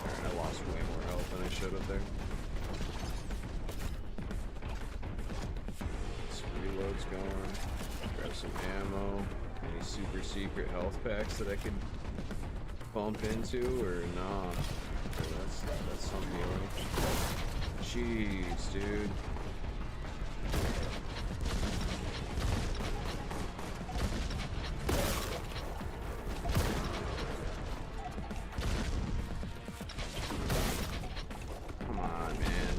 Alright, I lost way more health than I should have there. This reload's going. Grab some ammo. Any super secret health packs that I could bump into, or nah? Okay, that's some healing. Jeez, dude. Come on, man.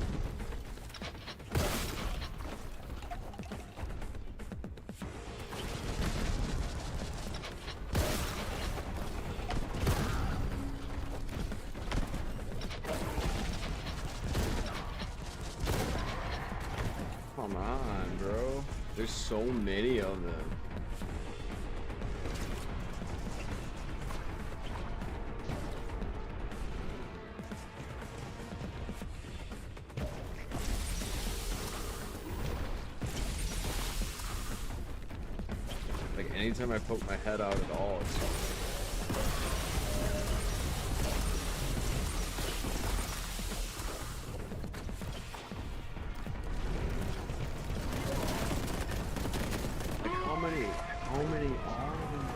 Come on, bro. There's so many of them. Like, anytime I poke my head out at all, it's how many are there?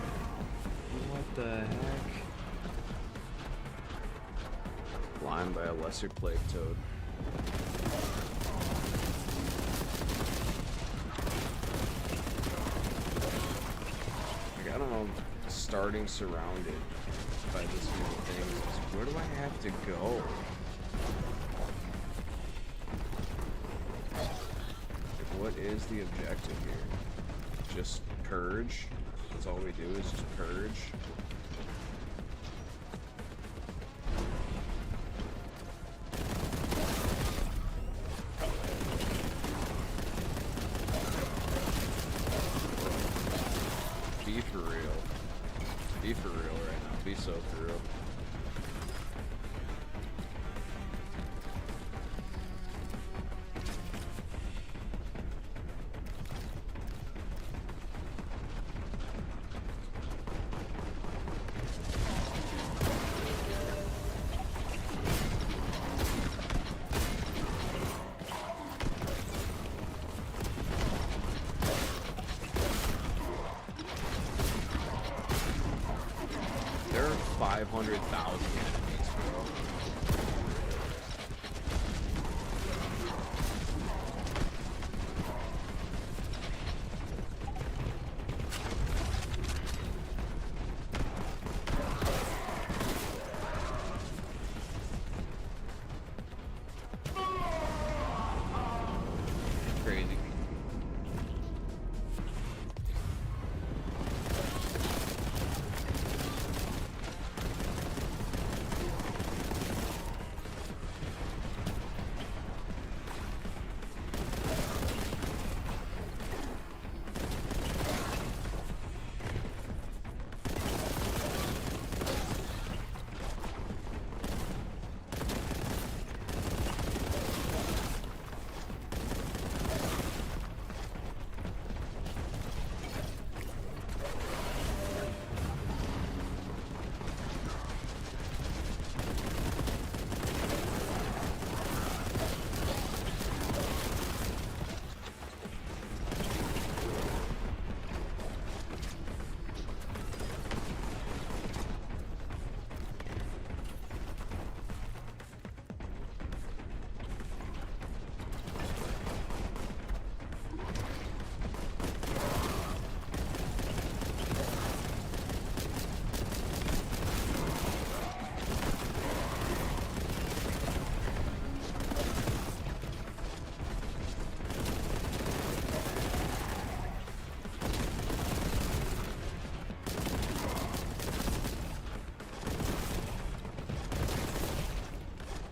What the heck? Blind by a lesser plague toad. Like, I don't know, starting surrounded by this many things. Where do I have to go? Like, what is the objective here? Just purge? That's all we do is just purge? Be for real. Be for real right now. Be so for real. There are 500,000 enemies, bro. Crazy.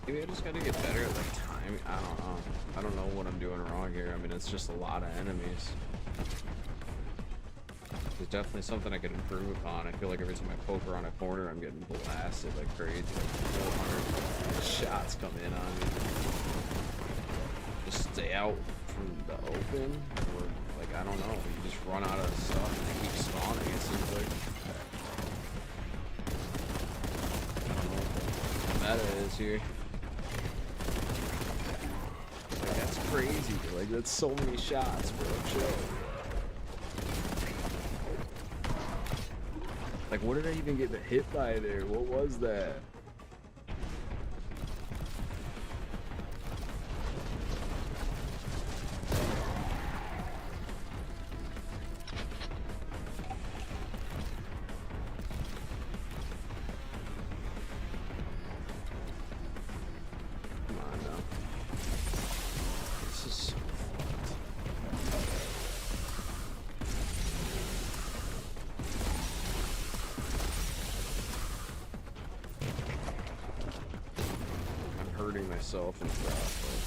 Maybe I just gotta get better at like timing. I don't know. I don't know what I'm doing wrong here. I mean, it's just a lot of enemies. There's definitely something I could improve upon. I feel like every time I poke around a corner, I'm getting blasted like crazy. Like 400 shots come in on me. Just stay out from the open, or like I don't know. You just run out of stuff and they keep spawning. It seems like. I don't know what the meta is here. Like that's crazy. Like that's so many shots, bro. Chill. Like, what did I even get hit by there? What was that? Come on now. This is so fucked. Hurting myself in the process.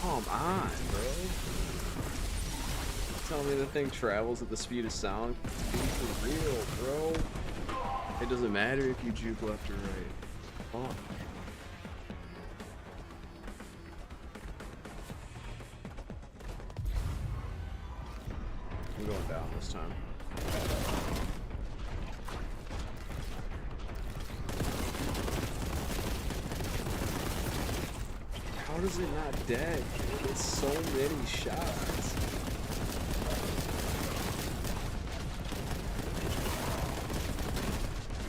Come on, bro. Tell me the thing travels at the speed of sound? Be for real, bro. It doesn't matter if you juke left or right. Fuck. I'm going down this time. How is it not dead? It's so many shots.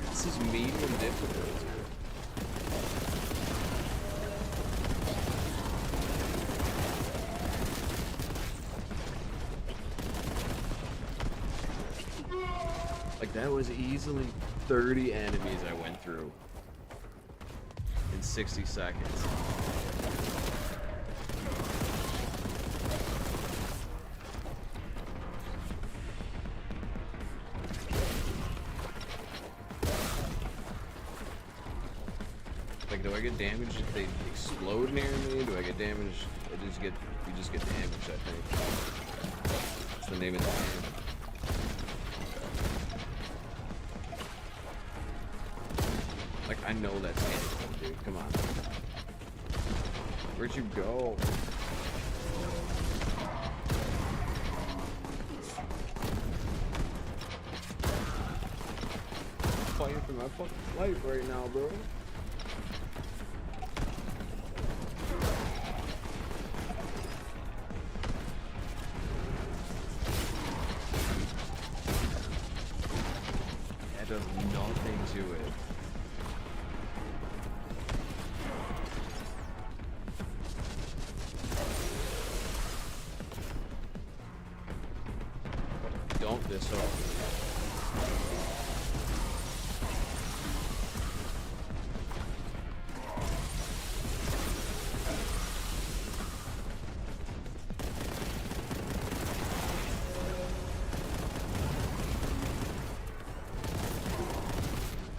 This is medium difficulty. Like that was easily 30 enemies I went through in 60 seconds. Like, do I get damaged if they explode near me? Do I get damaged? You just get damaged, I think. That's the name of the game. Like, I know that's it, dude. Come on. Where'd you go? I'm fighting for my fucking life right now, bro. That does nothing to it. Don't this up.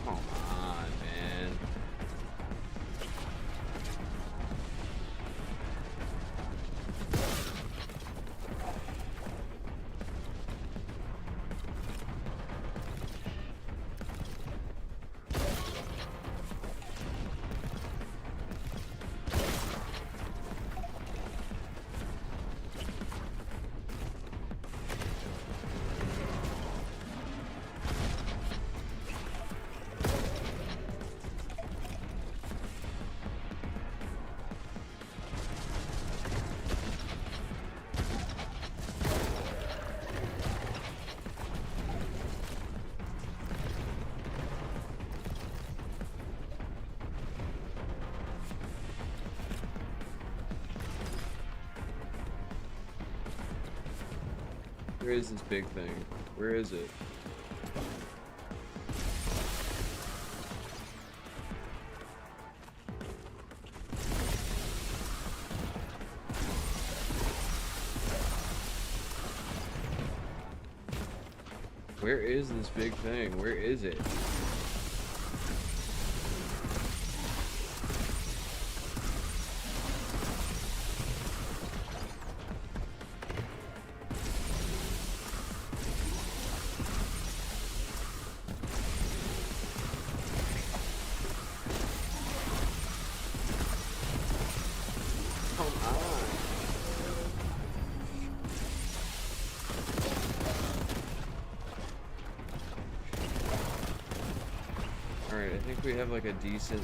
Come on, man. Where is this big thing? Where is it? Where is this big thing? Where is it? we have like a decent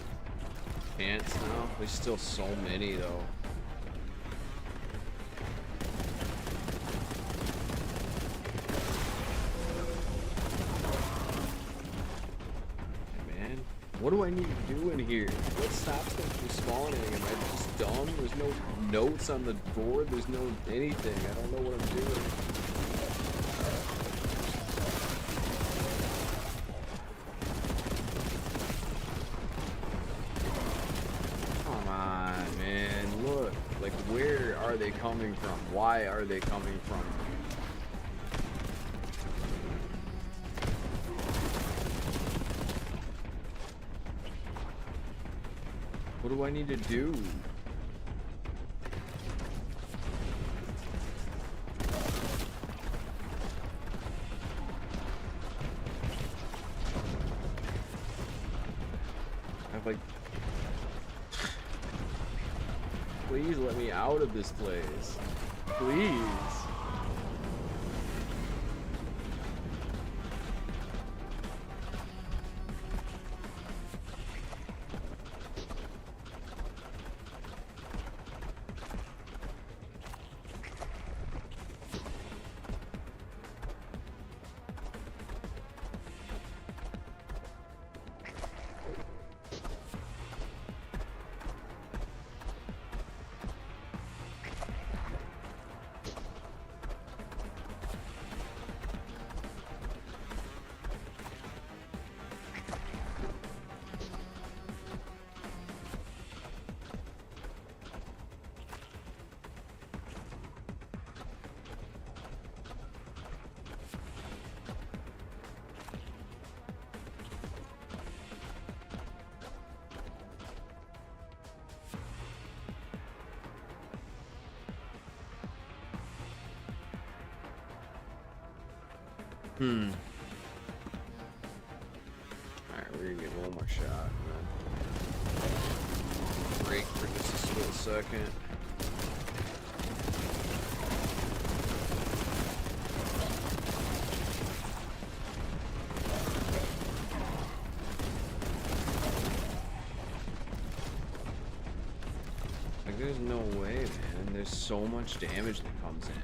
chance now. There's still so many though. Hey, man, what do I need to do in here? What stops them from spawning? Am I just dumb? There's no notes on the board. There's no anything. I don't know what I'm doing. Like, where are they coming from? Why are they coming from? What do I need to do? I've like... Please let me out of this place. Please. Alright, we're gonna get one more shot, man. Break for just a split second. Like, there's no way, man. There's so much damage that comes in.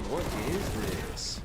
What is this?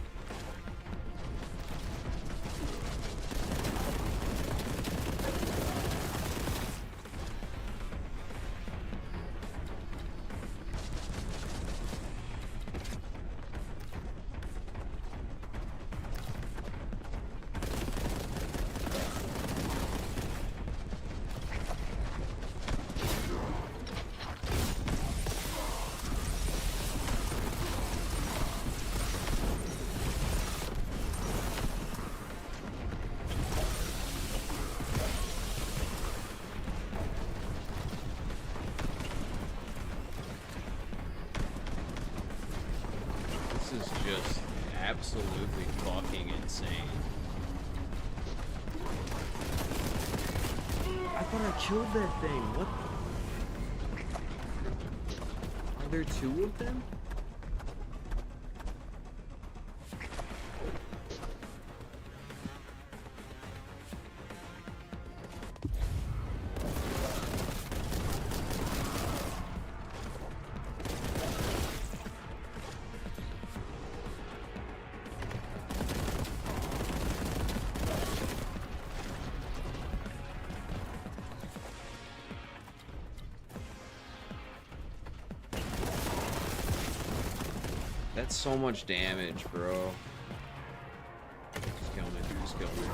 This is just absolutely fucking insane. I thought I killed that thing. What? Are there two of them? That's so much damage, bro. Just kill me, just kill me.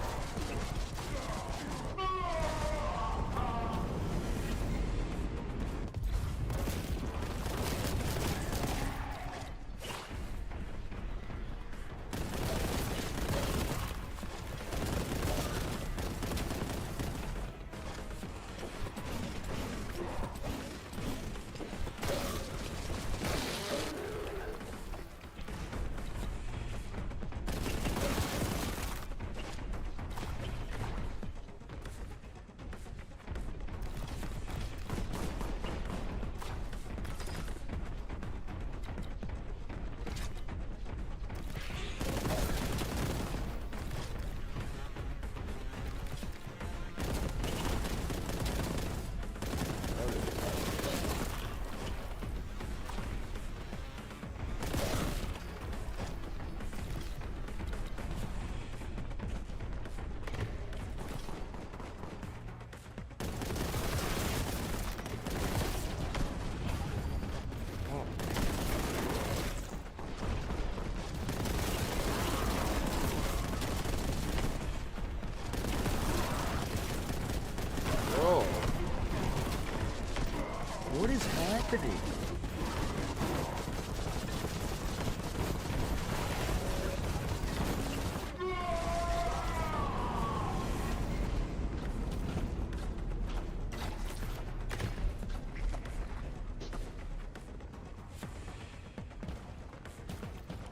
What is happening?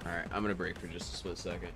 Alright, I'm gonna break for just a split second.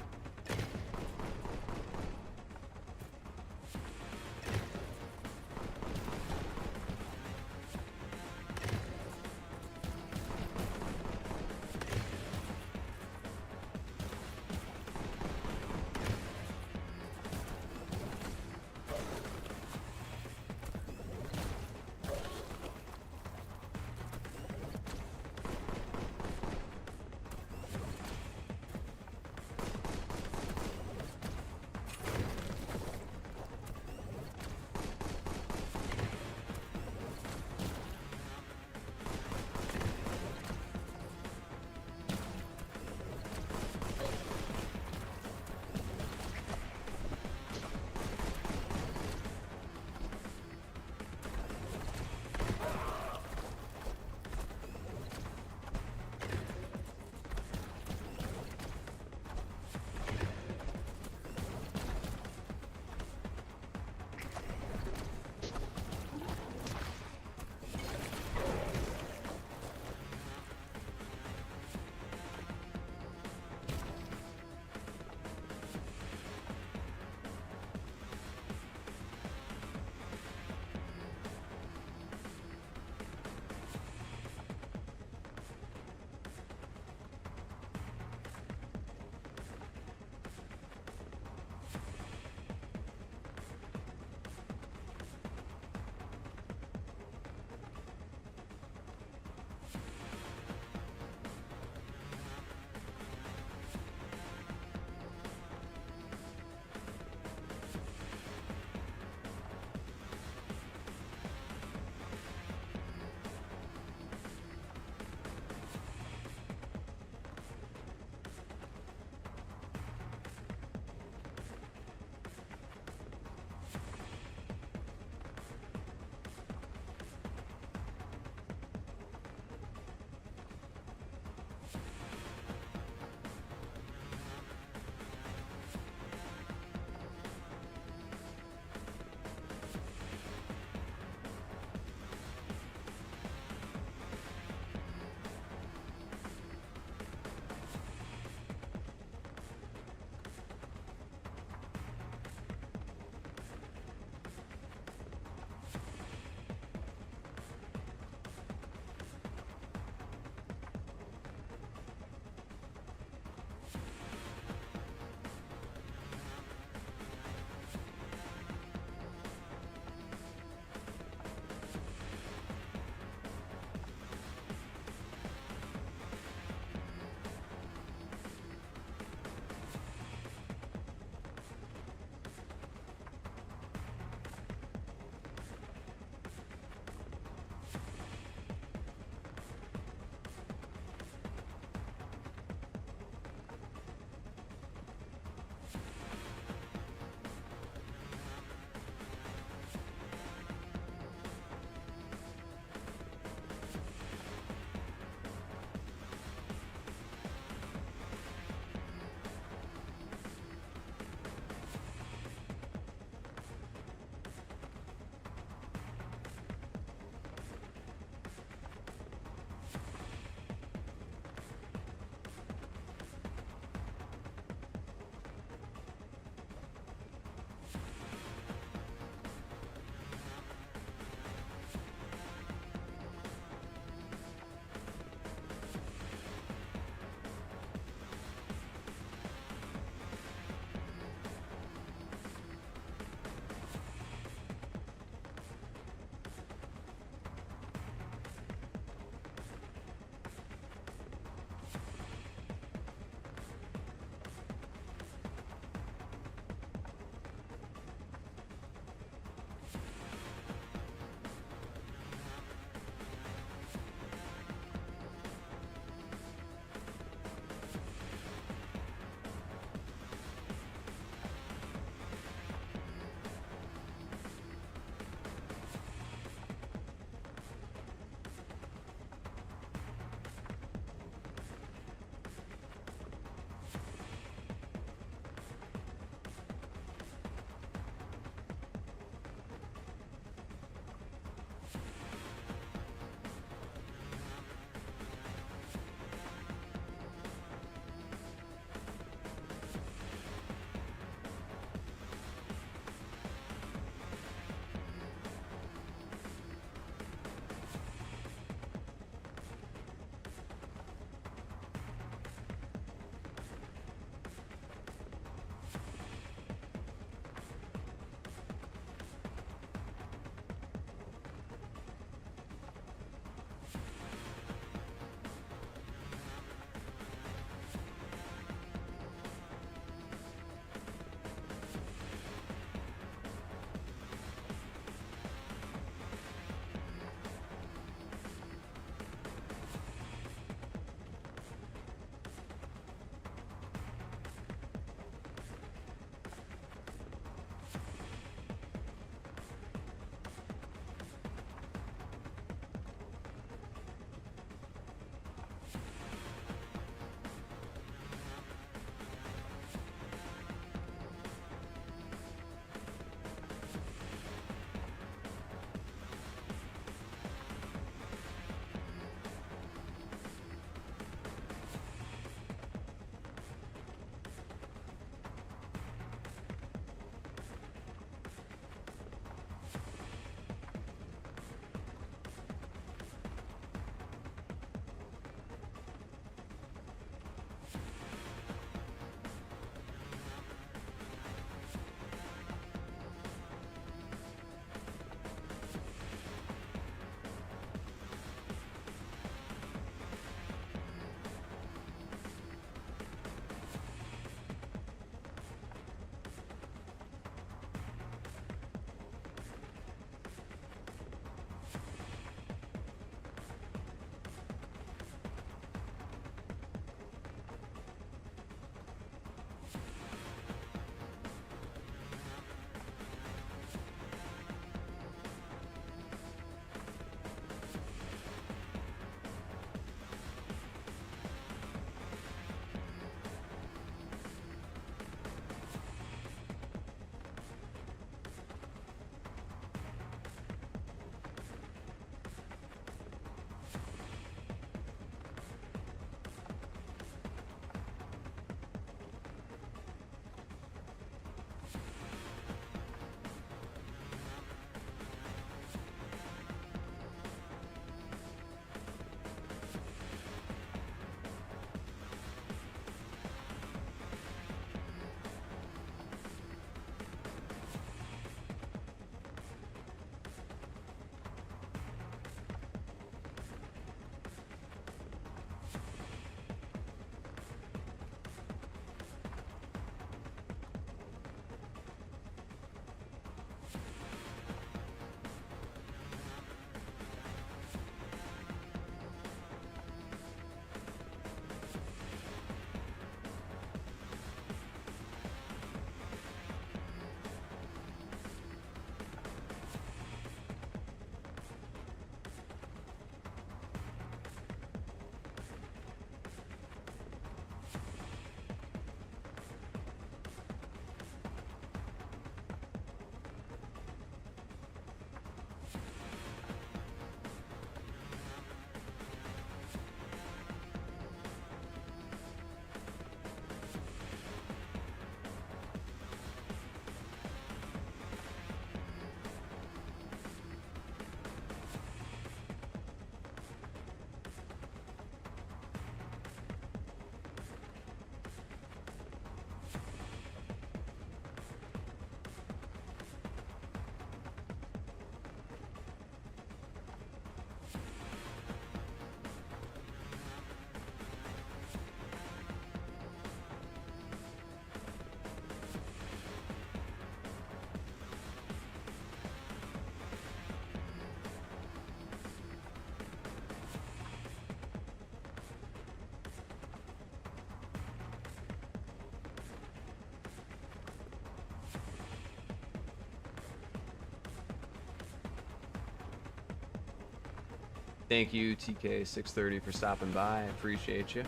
Thank you, TK630, for stopping by. I appreciate you.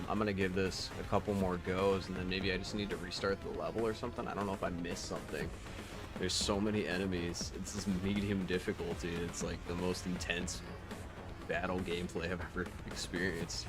I'm gonna give this a couple more goes, and then maybe I just need to restart the level or something. I don't know if I missed something. There's so many enemies. It's this medium difficulty. It's like the most intense battle gameplay I've ever experienced.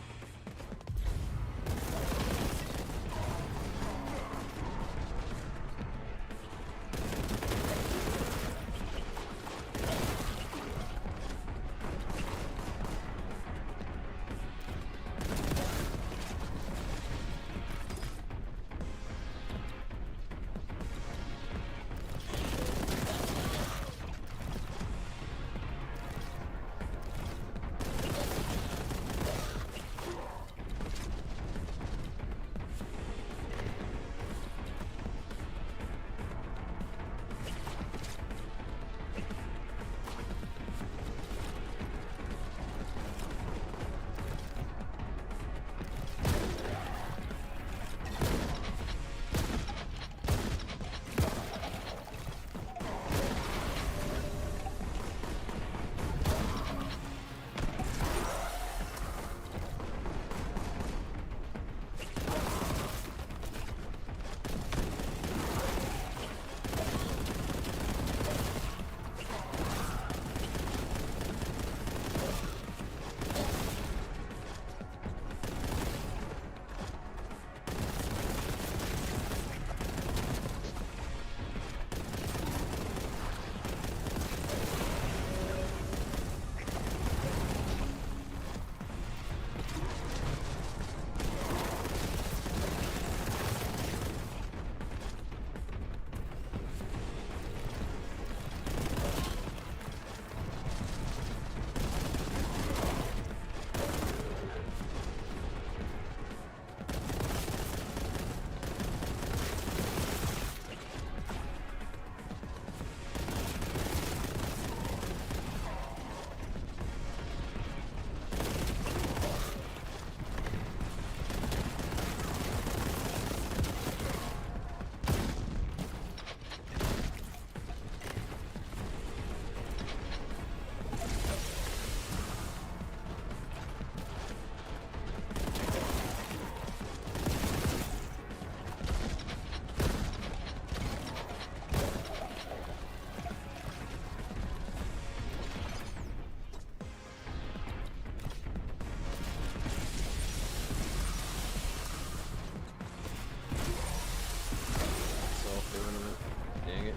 Dang it.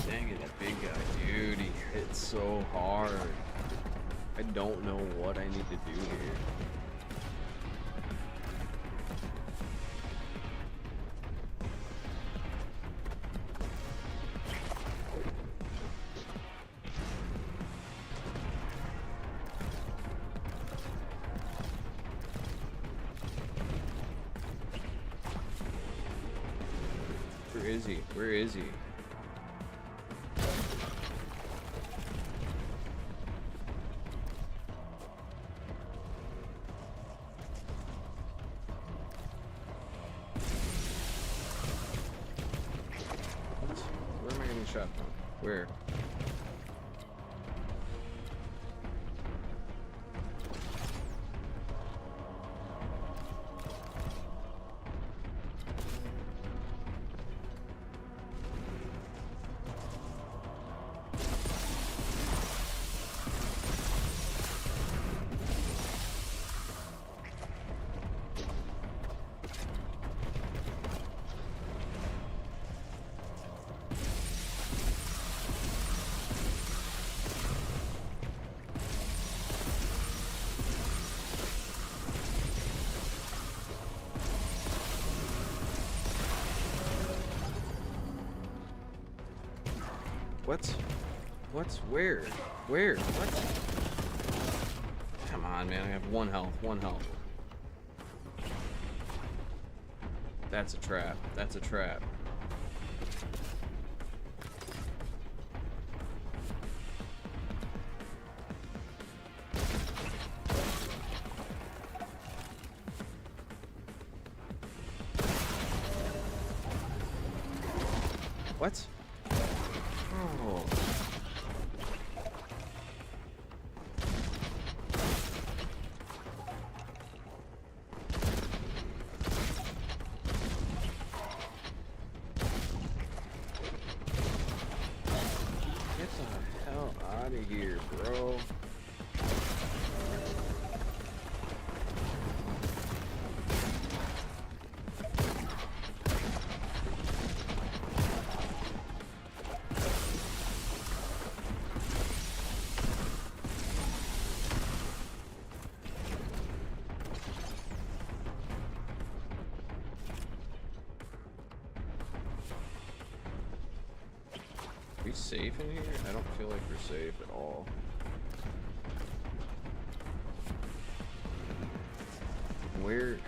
Dang it, that big guy, dude, he hits so hard. I don't know what I need to do here. Where is he? Where is he? What? Where am I getting shot from? Where? What? What? Where? Where? What? Come on, man. I have one health. One health. That's a trap. That's a trap. What? Oh. Get the hell out of here, bro. Are we safe in here? I don't feel like we're safe at all. Where?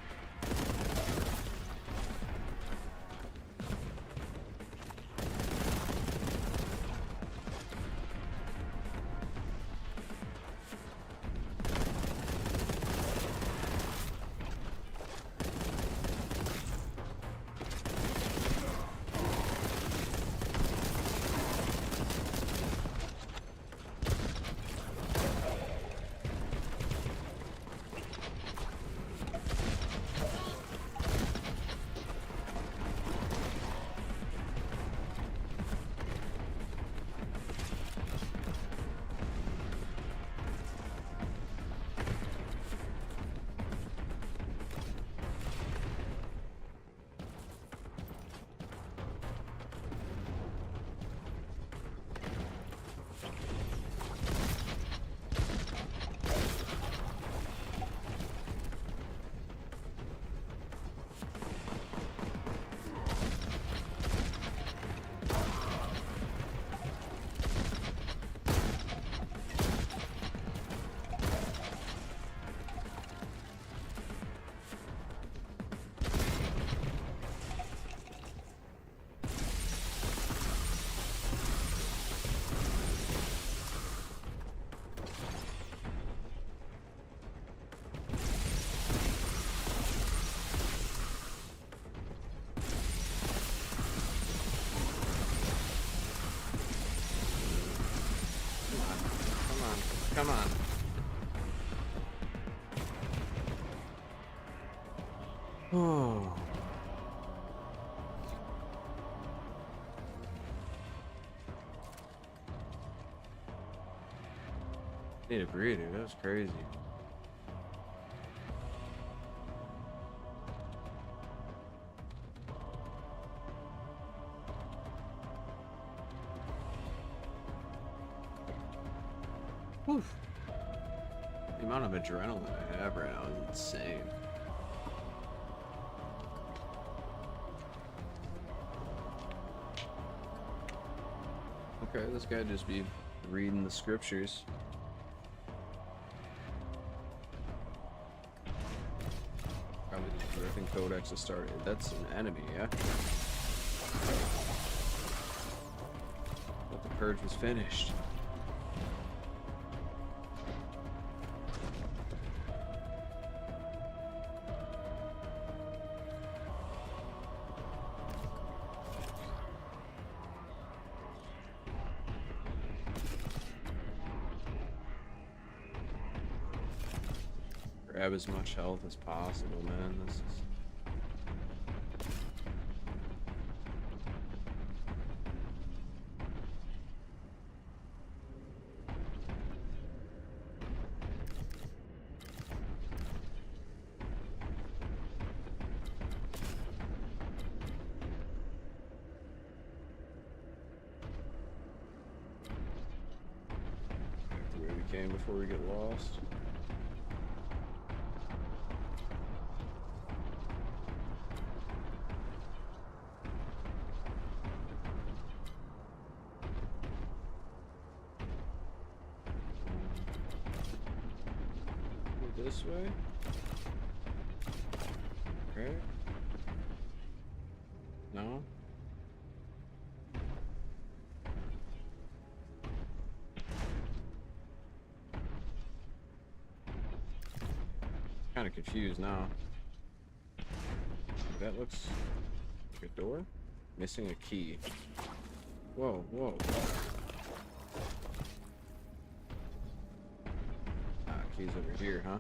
Come on. Oh. Need a breather. That was crazy. Whew. The amount of adrenaline I have right now is insane. Okay, this guy just be reading the scriptures. Probably the Griffin Codex has started. That's an enemy, yeah? But the purge was finished. Grab as much health as possible, man. This is... back to where we came before we get lost. This way? Okay. No? Kind of confused now. That looks like a door? Missing a key. Whoa, whoa. Key's over here, huh?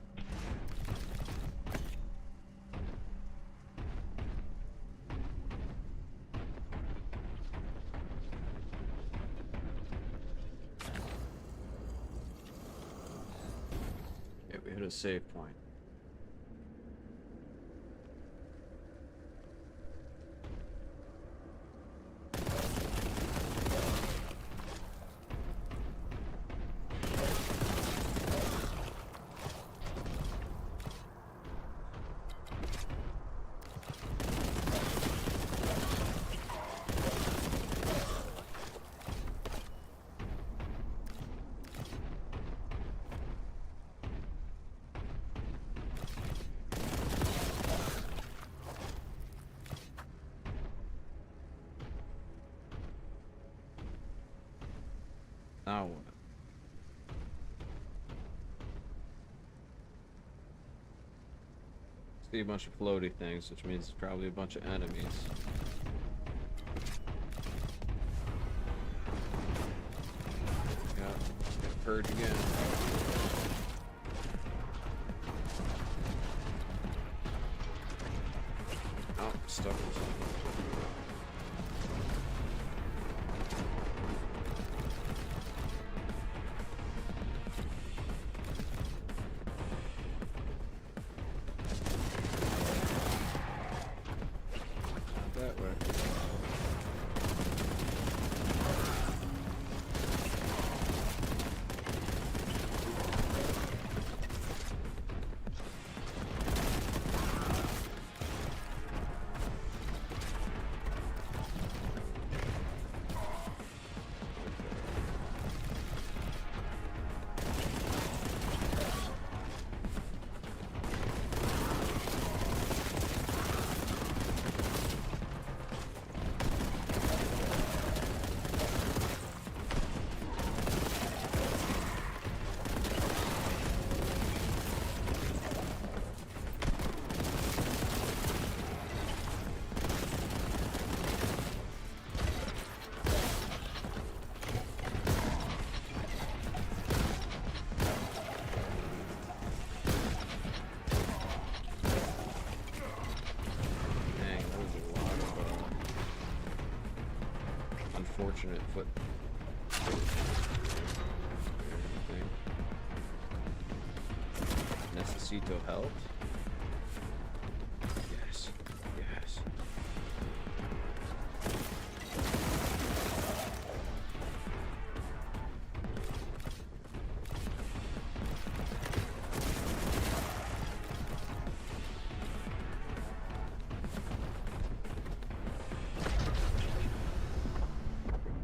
Yeah, we hit a save point. Now what? See a bunch of floaty things, which means it's probably a bunch of enemies. Yeah, get purge again. Oh, stuck with something. That way. Unfortunate foot. Necesito help. Yes, yes.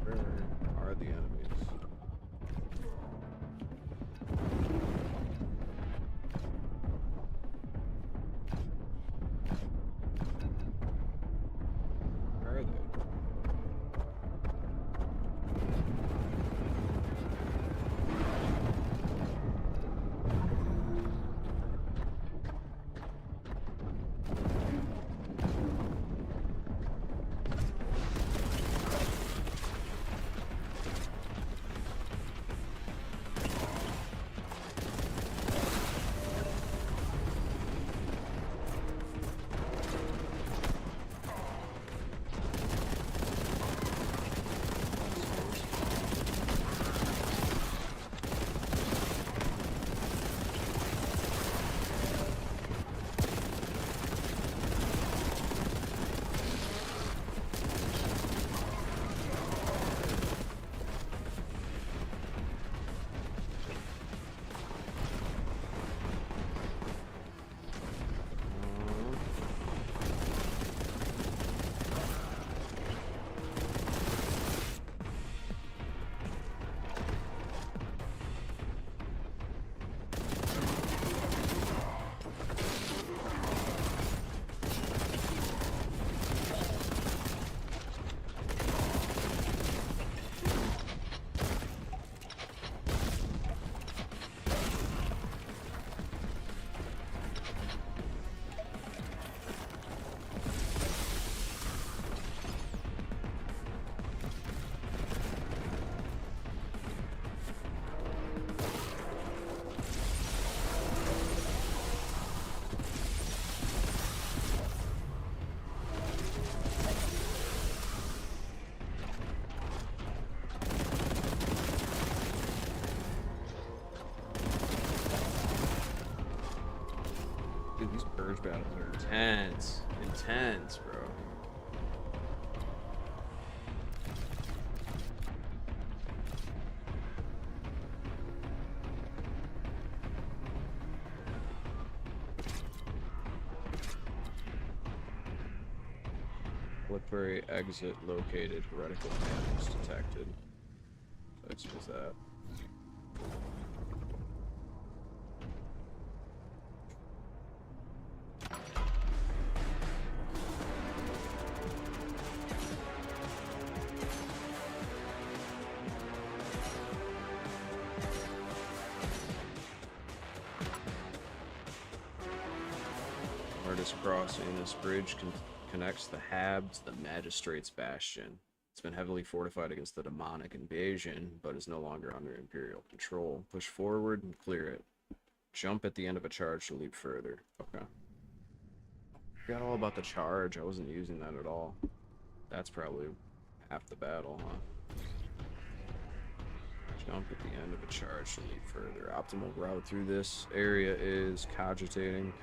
Where are the enemies? battles are intense. Intense, bro. Slippery exit located. Heretical damage detected. Let's use that. Artist crossing. This bridge connects the Hab to the Magistrate's Bastion. It's been heavily fortified against the demonic invasion, but is no longer under Imperial control. Push forward and clear it. Jump at the end of a charge to leap further. Okay. Forgot all about the charge. I wasn't using that at all. That's probably half the battle, huh? Jump at the end of a charge to leap further. Optimal route through this area is cogitating,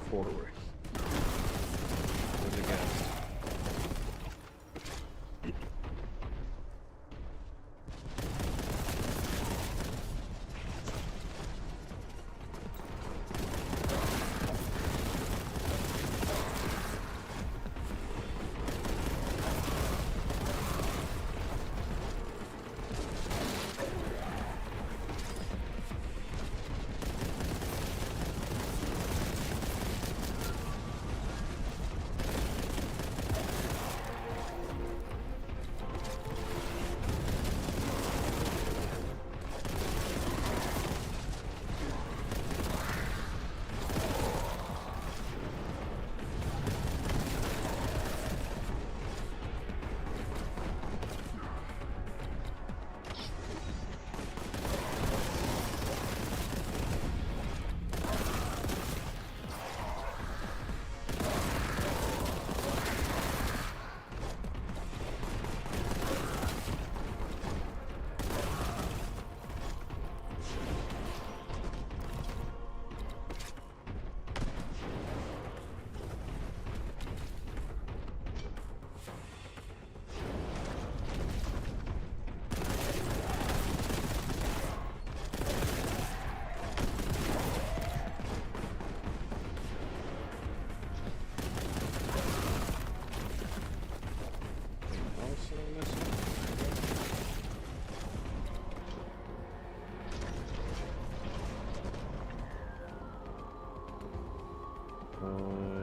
forward. What's against?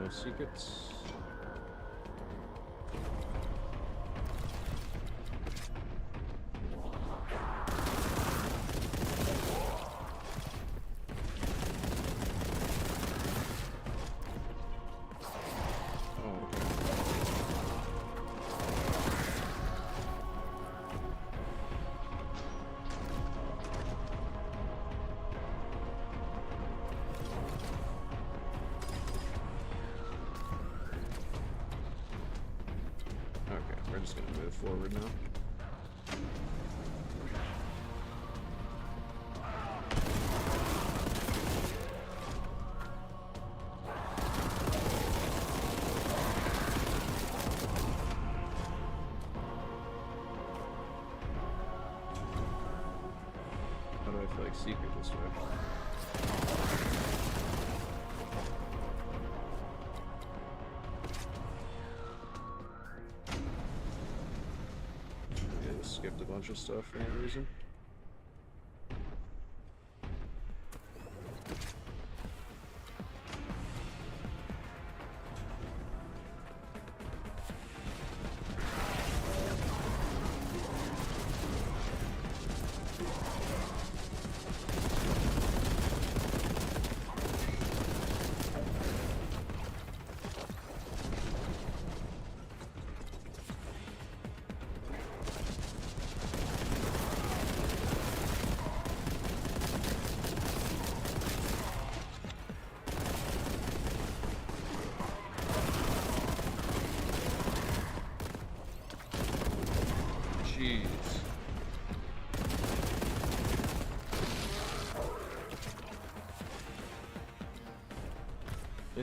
Secrets. We're just gonna move forward now. How do I feel like secret this way? Skipped a bunch of stuff for no reason.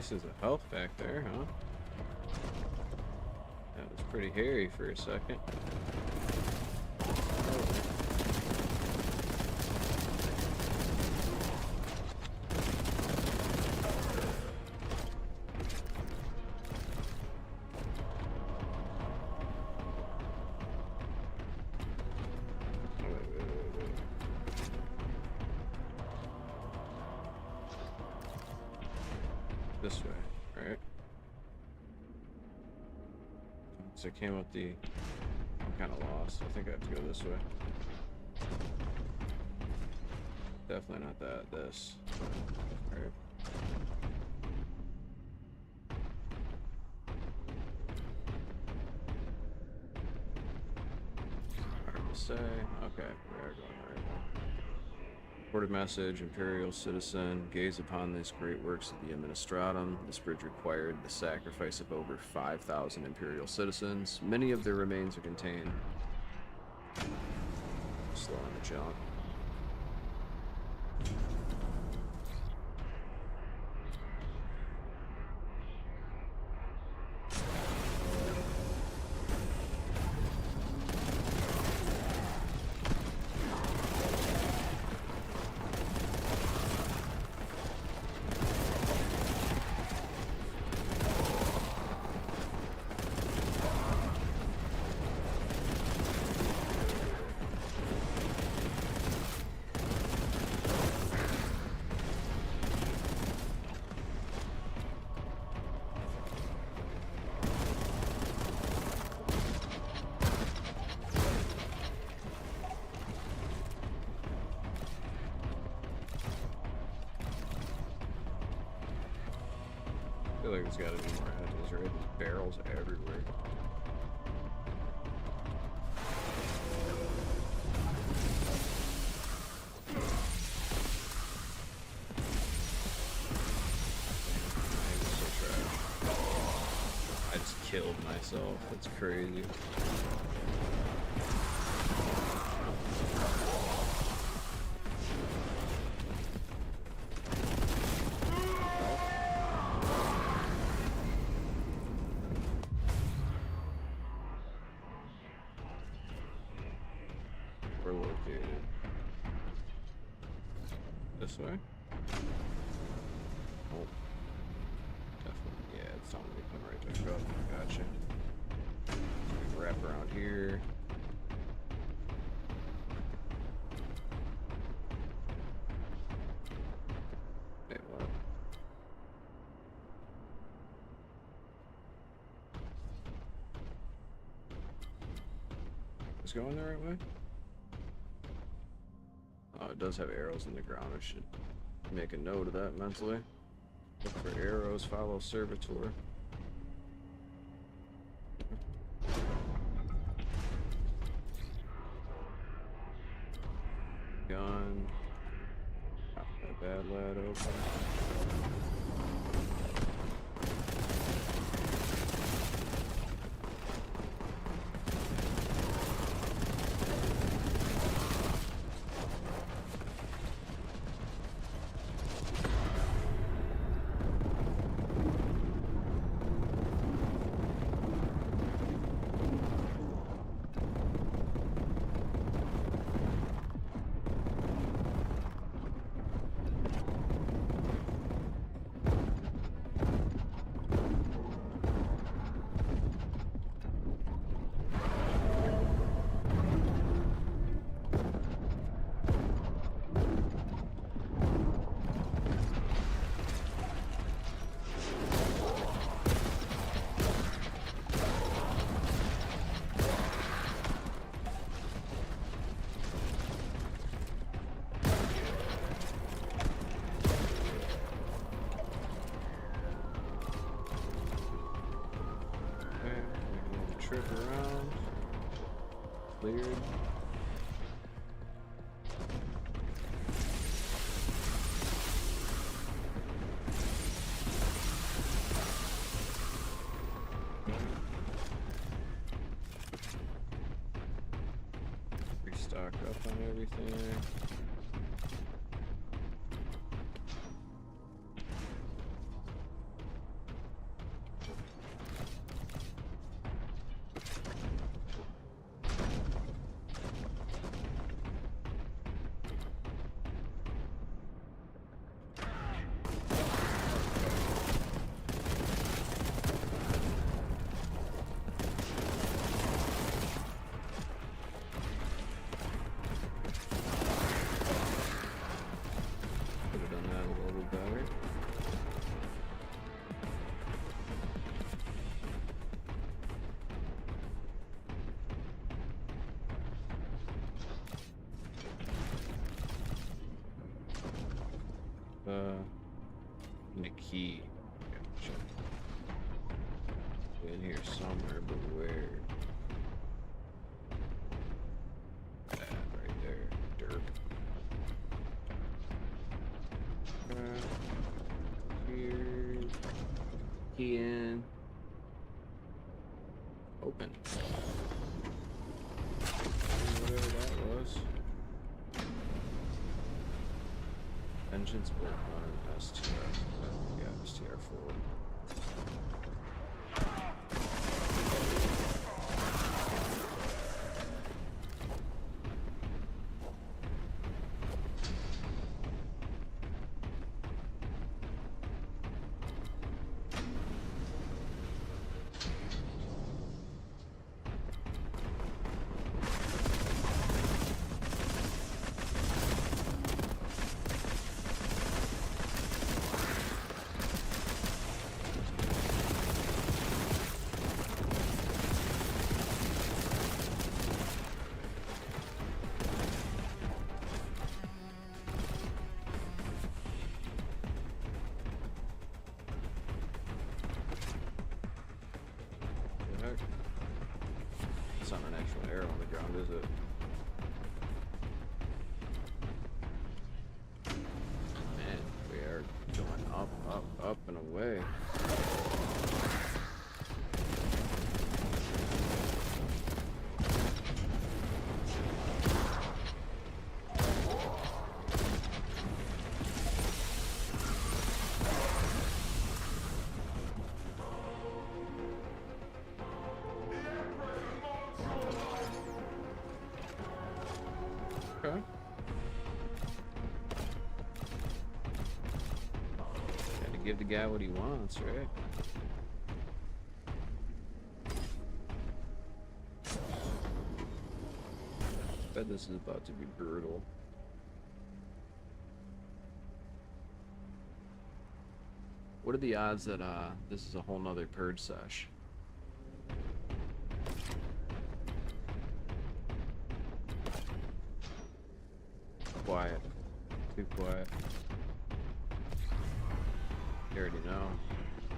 Traces of health back there, huh? That was pretty hairy for a second. This way, right? So I came up the... I'm kind of lost. I think I have to go this way. Definitely not that. This. Alright. Hard to say. Okay, we are going the right way. Recorded message, Imperial citizen, gaze upon these great works of the Administratum. This bridge required the sacrifice of over 5,000 Imperial citizens. Many of their remains are contained. Slow on the jump. I feel like there's gotta be more edges, right? There's barrels everywhere. I just killed myself. That's crazy. We're located this way. Oh, definitely. Yeah, it's not gonna come right back up. Gotcha. So we can wrap around here. Wait, what? Is going the right way? Oh, it does have arrows in the ground. I should make a note of that mentally. Look for arrows, follow servitor. Gun. Pop that bad lad open. Trip around. Cleared. Restock up on everything. And a key. Gotcha. In here somewhere, but where? Right there. Dirt. Here. Key in. Open. Whatever that was. Vengeance BOLTGUN STR. Yeah, STR4. It's not an actual arrow on the ground, is it? Man, we are going up, up, up, and away. Okay. Gotta give the guy what he wants, right? Bet this is about to be brutal. What are the odds that this is a whole nother purge sesh? Quiet. Too quiet. You already know.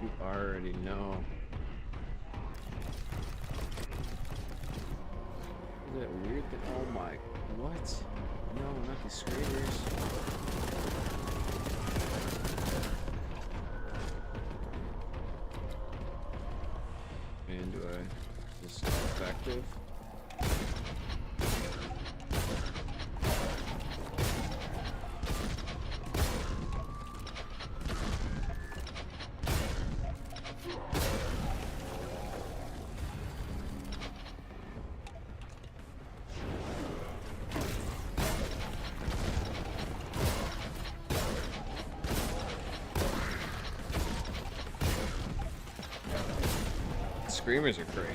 You already know. Is that weird thing? Oh my. What? No, not the screamers. And do I. Is this effective? Screamers are crazy.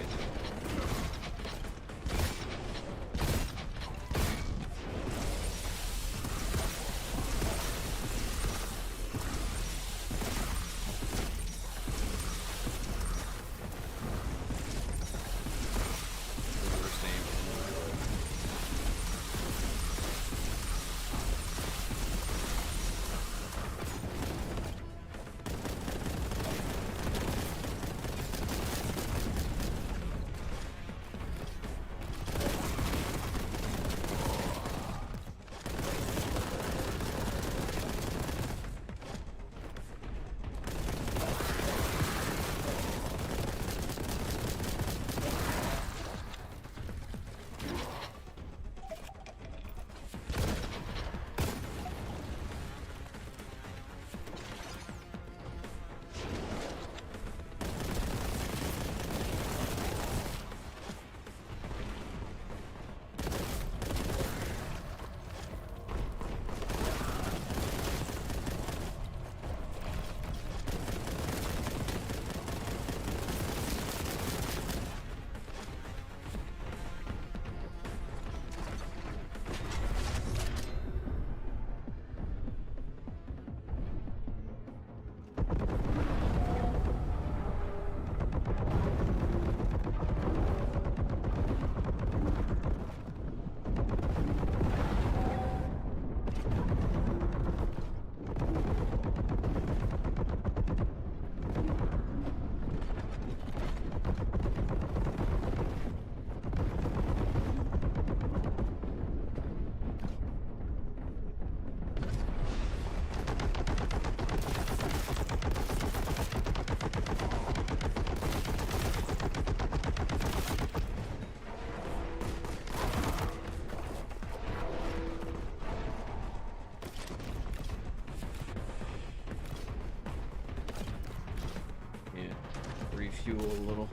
battle.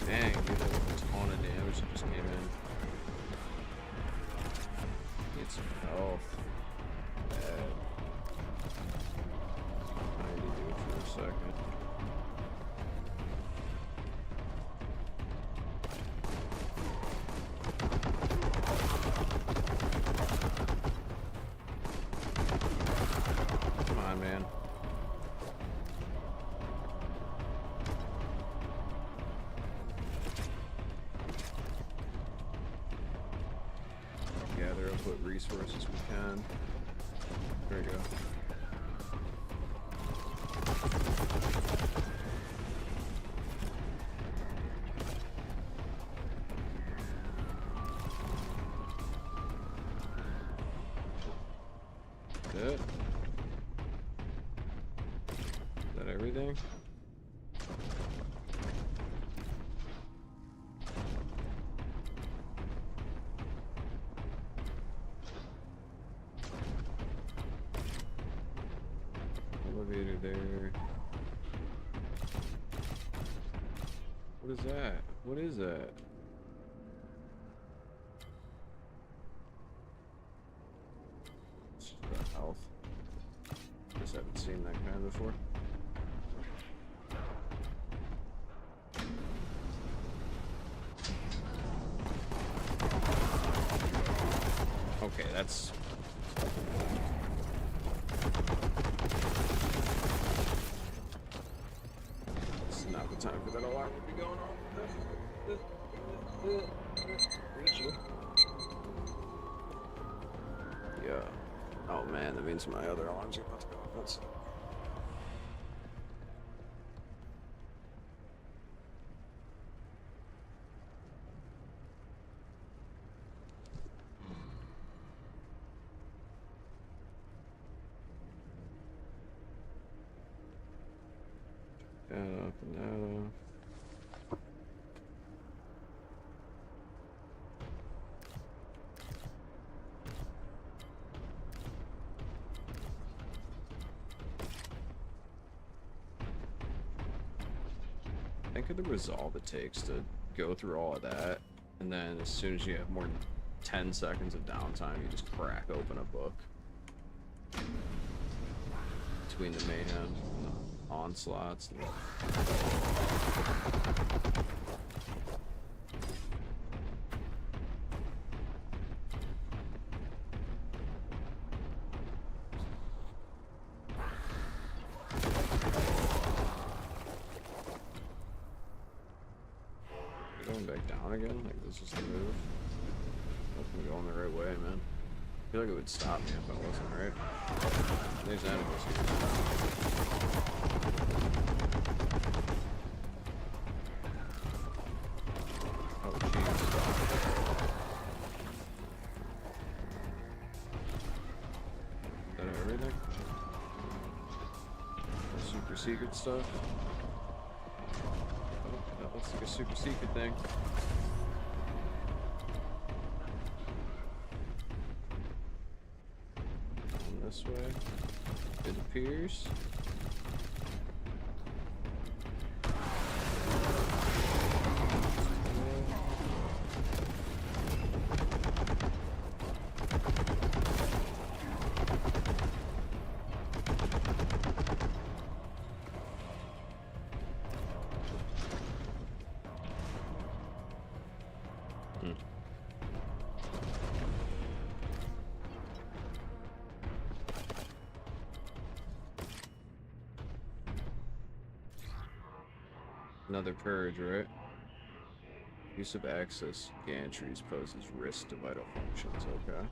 Dang, dude, that was a ton of damage that just came in. Need some health. Bad. I need to do it for a second. Come on, man. Gather up what resources we can. There we go. That's it. Is that everything? Elevator there. What is that? What is that? It's just about health. Guess I haven't seen that kind before. Okay, that's... This is not the time for that alarm to be going on. Reach you. Yeah. Oh man, that means my other alarms are about to go off. That's... That up and that up. Think of the resolve it takes to go through all of that, and then as soon as you have more than 10 seconds of downtime, you just crack open a book. Between the mayhem and the onslaughts. And going back down again? Like, this is the move? I'm going the right way, man. I feel like it would stop me if I wasn't, right? There's enemies here. Oh, jeez. Is that everything? Super secret stuff? Oh, that looks like a super secret thing. This way, it appears. Another purge, right? Use of access gantries poses risk to vital functions, okay.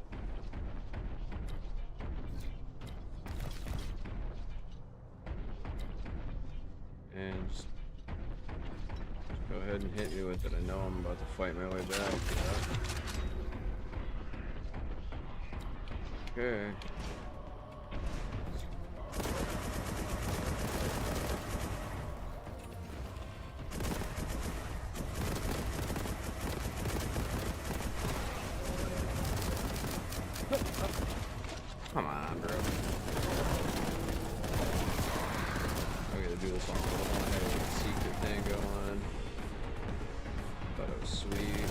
And just go ahead and hit me with it. I know I'm about to fight my way back. Yeah. Okay. Commander up. I gotta do this on the little one. I had a secret thing going. Thought it was sweet.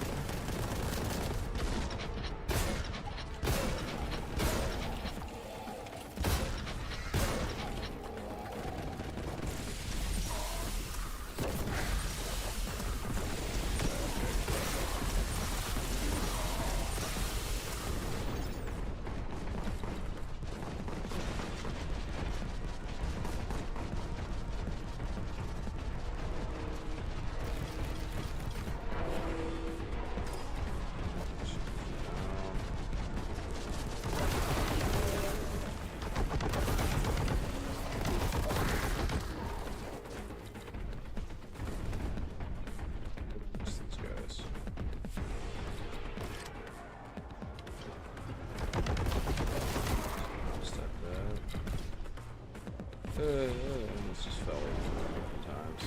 This just fell over a couple times.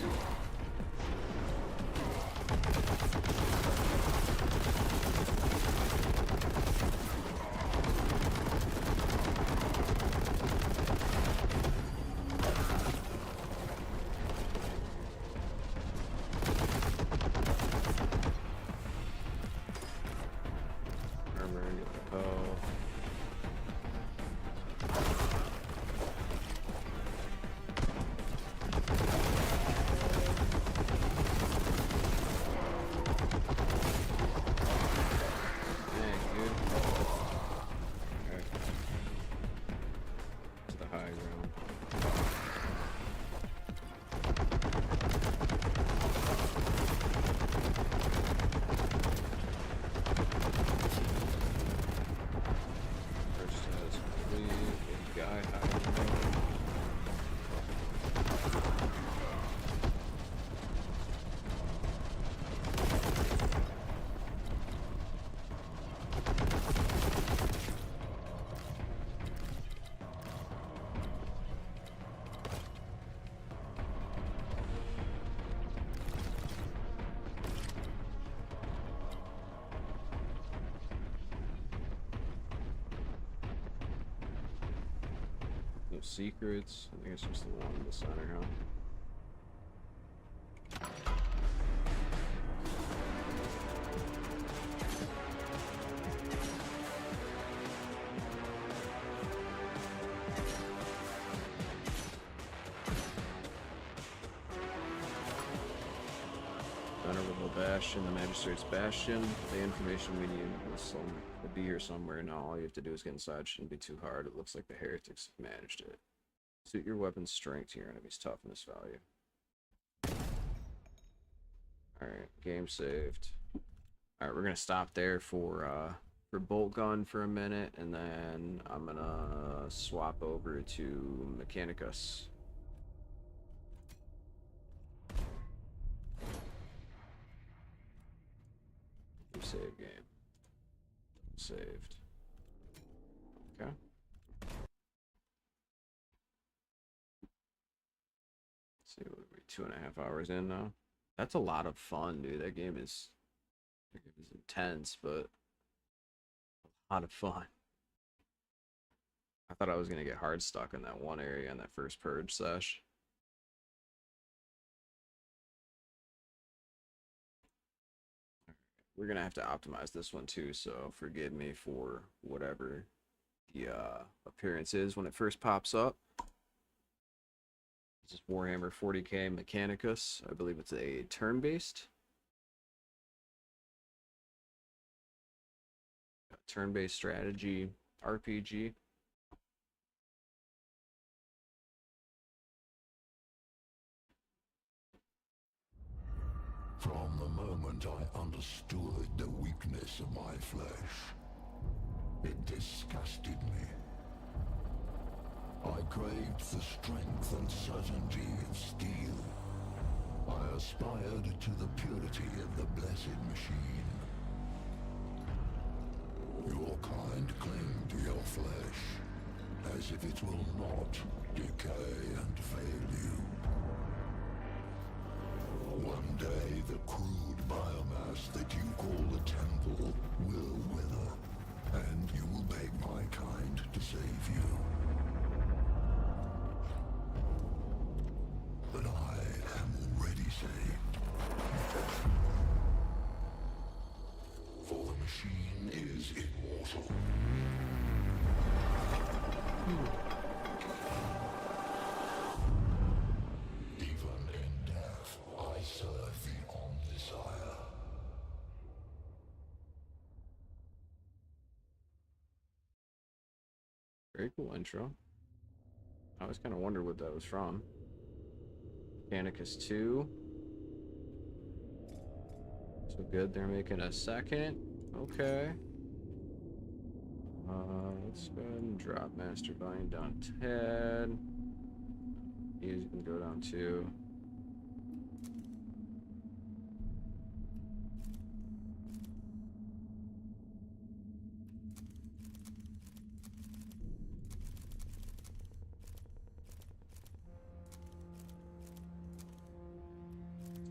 Armor, get the bow. No secrets. I think it's just the one in the center, huh? Venerable Bastion, the Magistrate's Bastion. The information we need will be here somewhere now. All you have to do is get inside. Shouldn't be too hard. It looks like the heretics have managed it. Suit your weapon's strength to your enemy's toughness value. Alright, game saved. Alright, we're gonna stop there for Boltgun for a minute, and then I'm gonna swap over to Mechanicus. Save game. Saved. Okay. Let's see, what are we 2.5 hours in now? That's a lot of fun, dude. That game is intense, but a lot of fun. I thought I was gonna get hard stuck in that one area in that first purge sesh. We're gonna have to optimize this one too, so forgive me for whatever the appearance is when it first pops up. This is Warhammer 40k Mechanicus. I believe it's a turn-based. Turn-based strategy RPG. From the moment I understood the weakness of my flesh, it disgusted me. I craved the strength and certainty of steel. I aspired to the purity of the blessed machine. Your kind cling to your flesh, as if it will not decay and fail you. One day, the crude biomass that you call the temple will wither, and you will beg my kind to save you. Even in death, I serve the Omnisire. Very cool intro. I always kind of wondered what that was from. Mechanicus 2. So good, they're making a second. Okay. Let's go ahead and drop Master Volume down 10. Music can go down 2.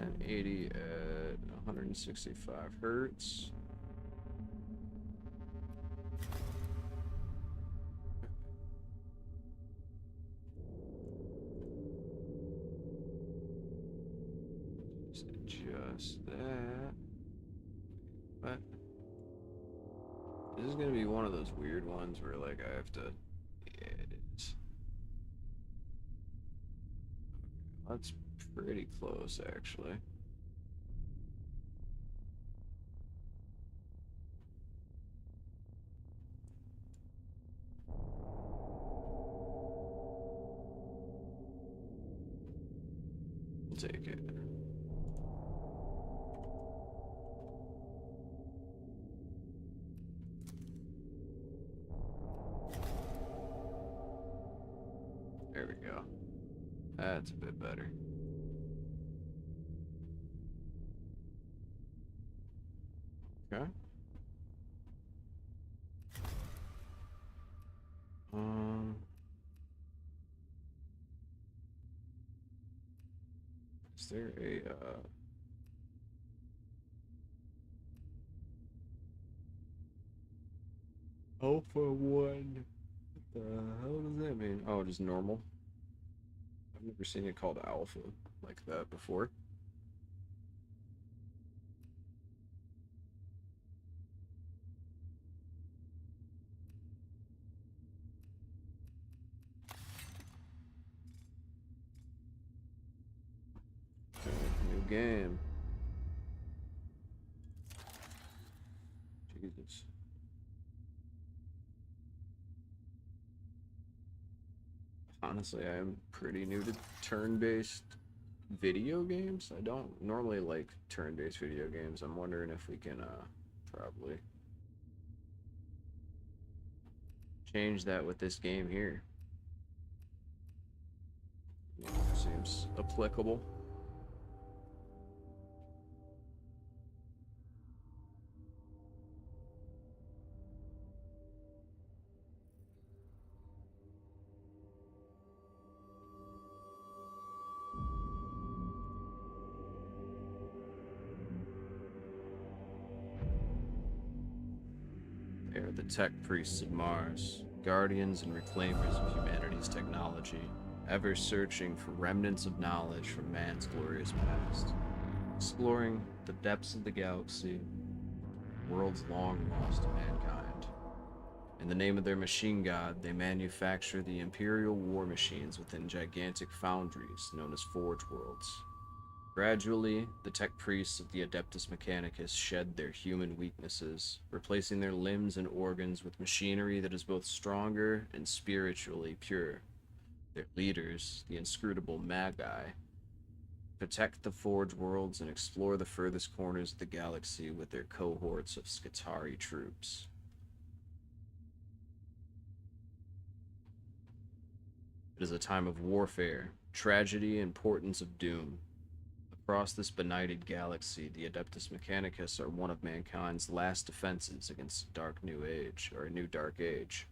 $1080 at 165 hertz. Just that. But this is gonna be one of those weird ones where like I have to. Yeah, it is. That's pretty close actually. We'll take it. There we go. That's a bit better. Okay. Is there a Alpha 1? What the hell does that mean? Oh, just normal. I've never seen it called Alpha like that before. Okay, new game. Jesus. Honestly, I am pretty new to turn-based video games. I don't normally like turn-based video games. I'm wondering if we can probably change that with this game here. Yeah, seems applicable. They are the tech priests of Mars, guardians and reclaimers of humanity's technology, ever searching for remnants of knowledge from man's glorious past, exploring the depths of the galaxy, worlds long lost to mankind. In the name of their machine god, they manufacture the imperial war machines within gigantic foundries known as Forge Worlds. Gradually, the tech priests of the Adeptus Mechanicus shed their human weaknesses, replacing their limbs and organs with machinery that is both stronger and spiritually pure. Their leaders, the inscrutable Magi, protect the Forge Worlds and explore the furthest corners of the galaxy with their cohorts of Skitarii troops. It is a time of warfare, tragedy, and portents of doom. Across this benighted galaxy, the Adeptus Mechanicus are one of mankind's last defenses against a dark new age, or a new dark age.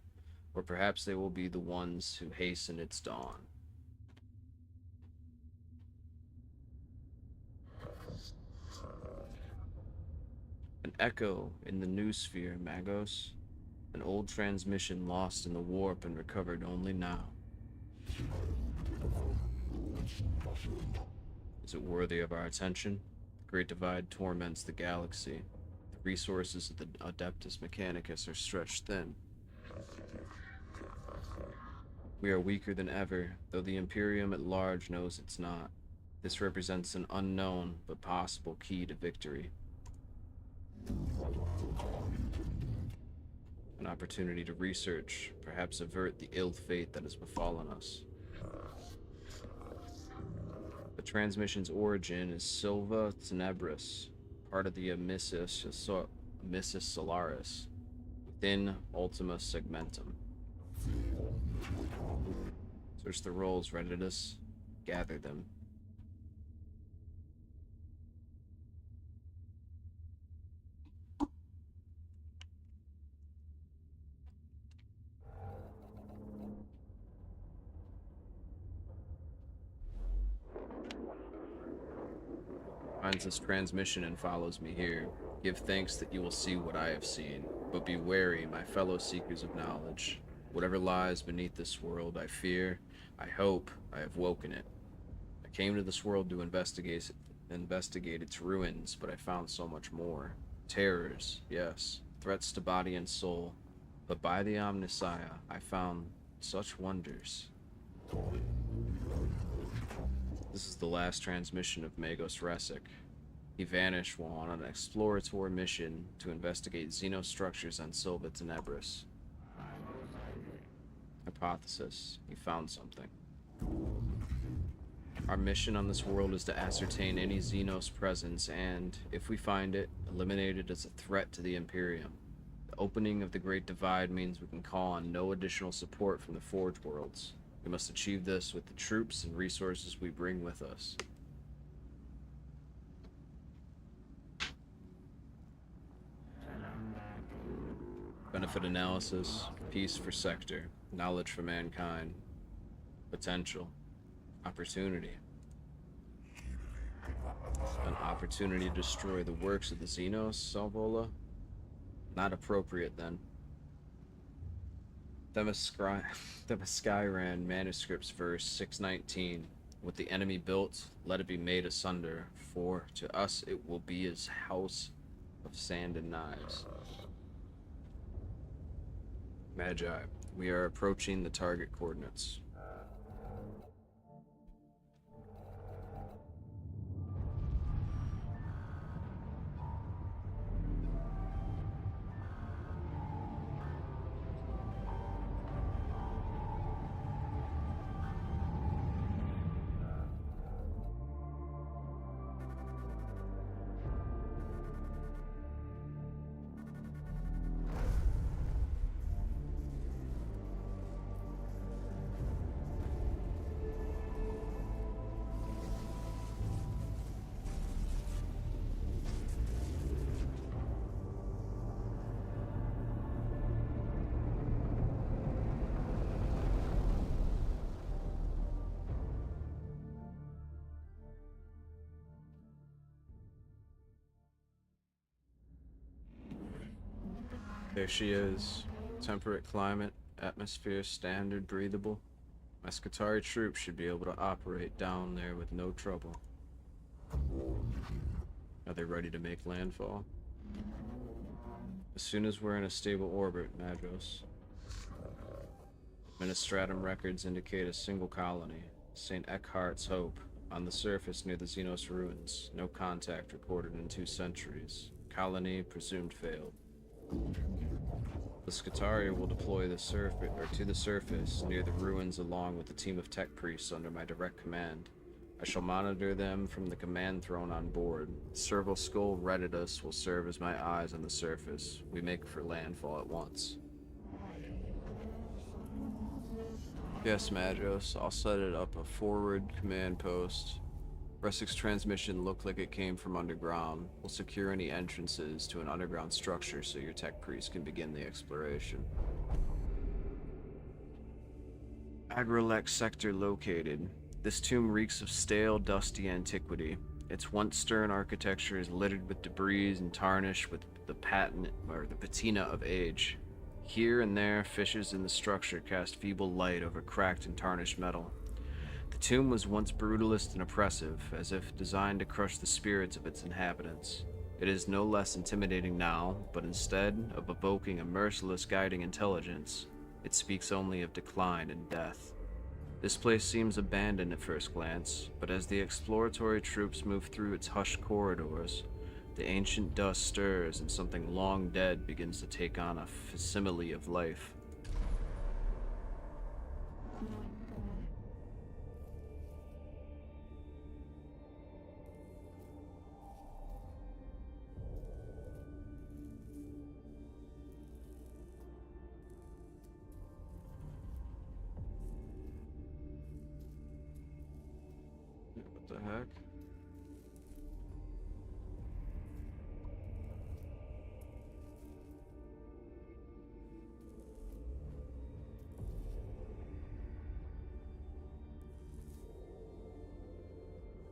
Or perhaps they will be the ones who hasten its dawn. An echo in the new sphere, Magos. An old transmission lost in the warp and recovered only now. Is it worthy of our attention? The Great Divide torments the galaxy. The resources of the Adeptus Mechanicus are stretched thin. We are weaker than ever, though the Imperium at large knows it's not. This represents an unknown but possible key to victory. An opportunity to research, perhaps avert the ill fate that has befallen us. The transmission's origin is Silva Tenebris, part of the Amissus Solaris, within Ultima Segmentum. Search the rolls, Redditors. Gather them. Finds this transmission and follows me here. Give thanks that you will see what I have seen, but be wary, my fellow seekers of knowledge. Whatever lies beneath this world, I fear, I hope, I have woken it. I came to this world to investigate its ruins, but I found so much more. Terrors, yes, threats to body and soul, but by the Omnissiah, I found such wonders. This is the last transmission of Magos Resic. He vanished while on an exploratory mission to investigate xenostructures on Silva Tenebris. Hypothesis: he found something. Our mission on this world is to ascertain any Xenos presence and, if we find it, eliminate it as a threat to the Imperium. The opening of the Great Divide means we can call on no additional support from the Forge Worlds. We must achieve this with the troops and resources we bring with us. Benefit analysis, peace for sector, knowledge for mankind, potential, opportunity. An opportunity to destroy the works of the Xenos, Salvola? Not appropriate then. Themyscyran manuscripts verse 619. What the enemy built, let it be made asunder, for to us it will be as house of sand and knives. Magi, we are approaching the target coordinates. There she is. Temperate climate, atmosphere standard, breathable. My Skitarii troops should be able to operate down there with no trouble. Are they ready to make landfall? As soon as we're in a stable orbit, Magos. Ministratum records indicate a single colony, St. Eckhart's Hope, on the surface near the Xenos ruins. No contact recorded in 2 centuries. Colony presumed failed. The Skitarii will deploy to the surface near the ruins along with a team of tech priests under my direct command. I shall monitor them from the command throne on board. Servo Skull Redditors will serve as my eyes on the surface. We make for landfall at once. Yes, Magos, I'll set it up a forward command post. Resic's transmission looked like it came from underground. We'll secure any entrances to an underground structure so your tech priest can begin the exploration. Agrolek sector located. This tomb reeks of stale, dusty antiquity. Its once stern architecture is littered with debris and tarnished with the patina of age. Here and there, fissures in the structure cast feeble light over cracked and tarnished metal. The tomb was once brutalist and oppressive, as if designed to crush the spirits of its inhabitants. It is no less intimidating now, but instead of evoking a merciless guiding intelligence, It speaks only of decline and death. This place seems abandoned at first glance, but as the exploratory troops move through its hushed corridors, the ancient dust stirs and something long dead begins to take on a facsimile of life. What the heck?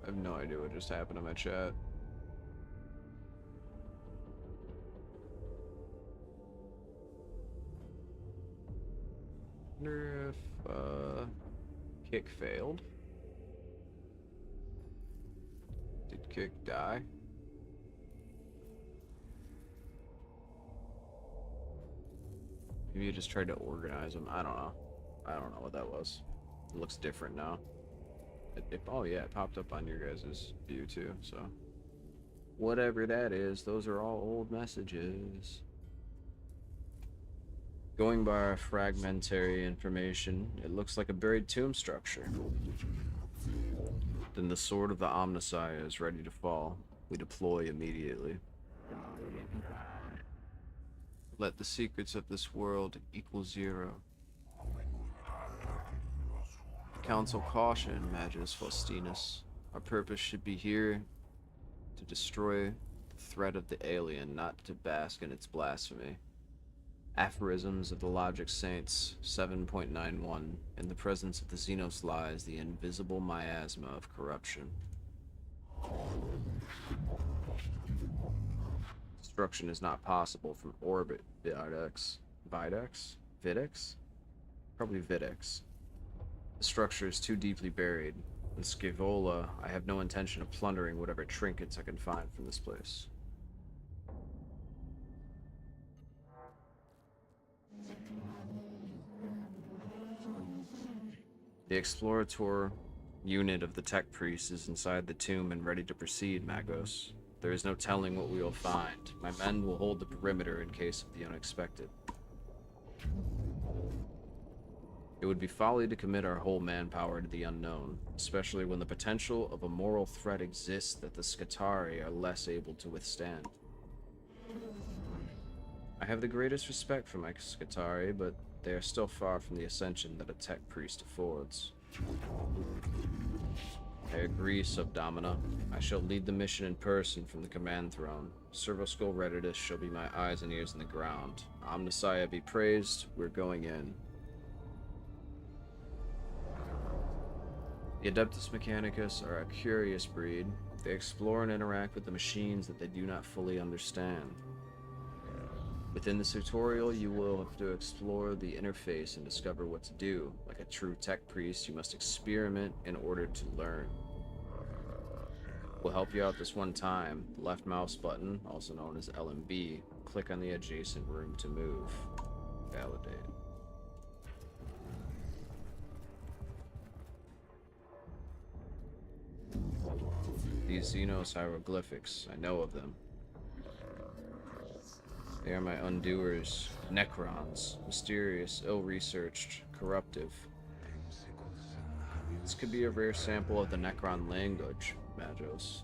I have no idea what just happened in my chat. Wonder if kick failed. Did kick die? Maybe you just tried to organize them. I don't know. I don't know what that was. It looks different now. Oh yeah, it popped up on your guys' view too, so. Whatever that is, those are all old messages. Going by our fragmentary information, it looks like a buried tomb structure. Then the sword of the Omnissiah is ready to fall. We deploy immediately. Let the secrets of this world equal 0. Counsel caution, Magus Faustinus. Our purpose should be here to destroy the threat of the alien, not to bask in its blasphemy. Aphorisms of the Logic Saints 7.91. In the presence of the Xenos lies the invisible miasma of corruption. Destruction is not possible from orbit. Videx? Probably Videx. The structure is too deeply buried. In Scaevola, I have no intention of plundering whatever trinkets I can find from this place. The Explorator unit of the Tech Priest is inside the tomb and ready to proceed, Magos. There is no telling what we will find. My men will hold the perimeter in case of the unexpected. It would be folly to commit our whole manpower to the unknown, especially when the potential of a moral threat exists that the Scutari are less able to withstand. I have the greatest respect for my Scutari, but they are still far from the ascension that a Tech Priest affords. I agree, Subdomina. I shall lead the mission in person from the command throne. Servoskull Redditous shall be my eyes and ears in the ground. Omnissiah be praised, we're going in. The Adeptus Mechanicus are a curious breed. They explore and interact with the machines that they do not fully understand. Within this tutorial, you will have to explore the interface and discover what to do. Like a true tech priest, you must experiment in order to learn. We'll help you out this one time. The left mouse button, also known as LMB, click on the adjacent room to move. Validate. These Xenos hieroglyphics, I know of them. They are my undoers, Necrons, mysterious, ill-researched, corruptive. This could be a rare sample of the Necron language, Magos.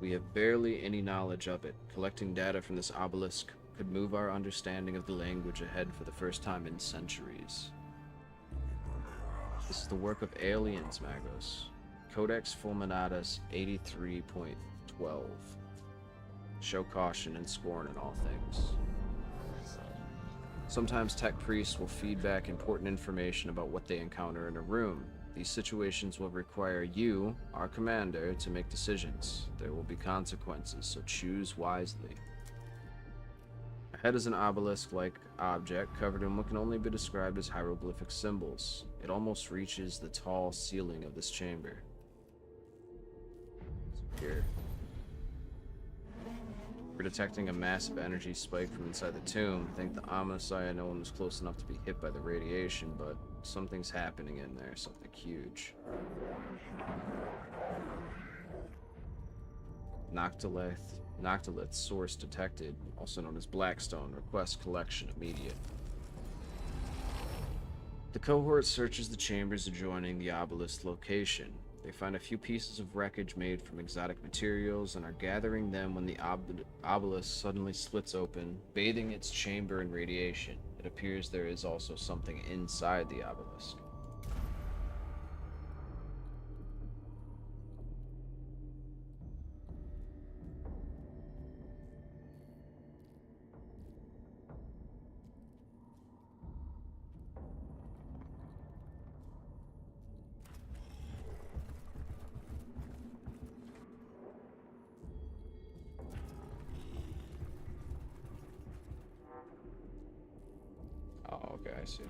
We have barely any knowledge of it. Collecting data from this obelisk could move our understanding of the language ahead for the first time in centuries. This is the work of aliens, Magos. Codex Fulminatus 83.12. Show caution and scorn in all things. Sometimes tech priests will feed back important information about what they encounter in a room. These situations will require you, our commander, to make decisions. There will be consequences, so choose wisely. Ahead is an obelisk-like object covered in what can only be described as hieroglyphic symbols. It almost reaches the tall ceiling of this chamber. Here. We're detecting a massive energy spike from inside the tomb. Thank the Omnissiah, no one was close enough to be hit by the radiation, but something's happening in there, something huge. Noctilith source detected, also known as Blackstone. Request collection immediate. The cohort searches the chambers adjoining the obelisk location. They find a few pieces of wreckage made from exotic materials and are gathering them when the obelisk suddenly splits open, bathing its chamber in radiation. It appears there is also something inside the obelisk. Oh, okay, I see.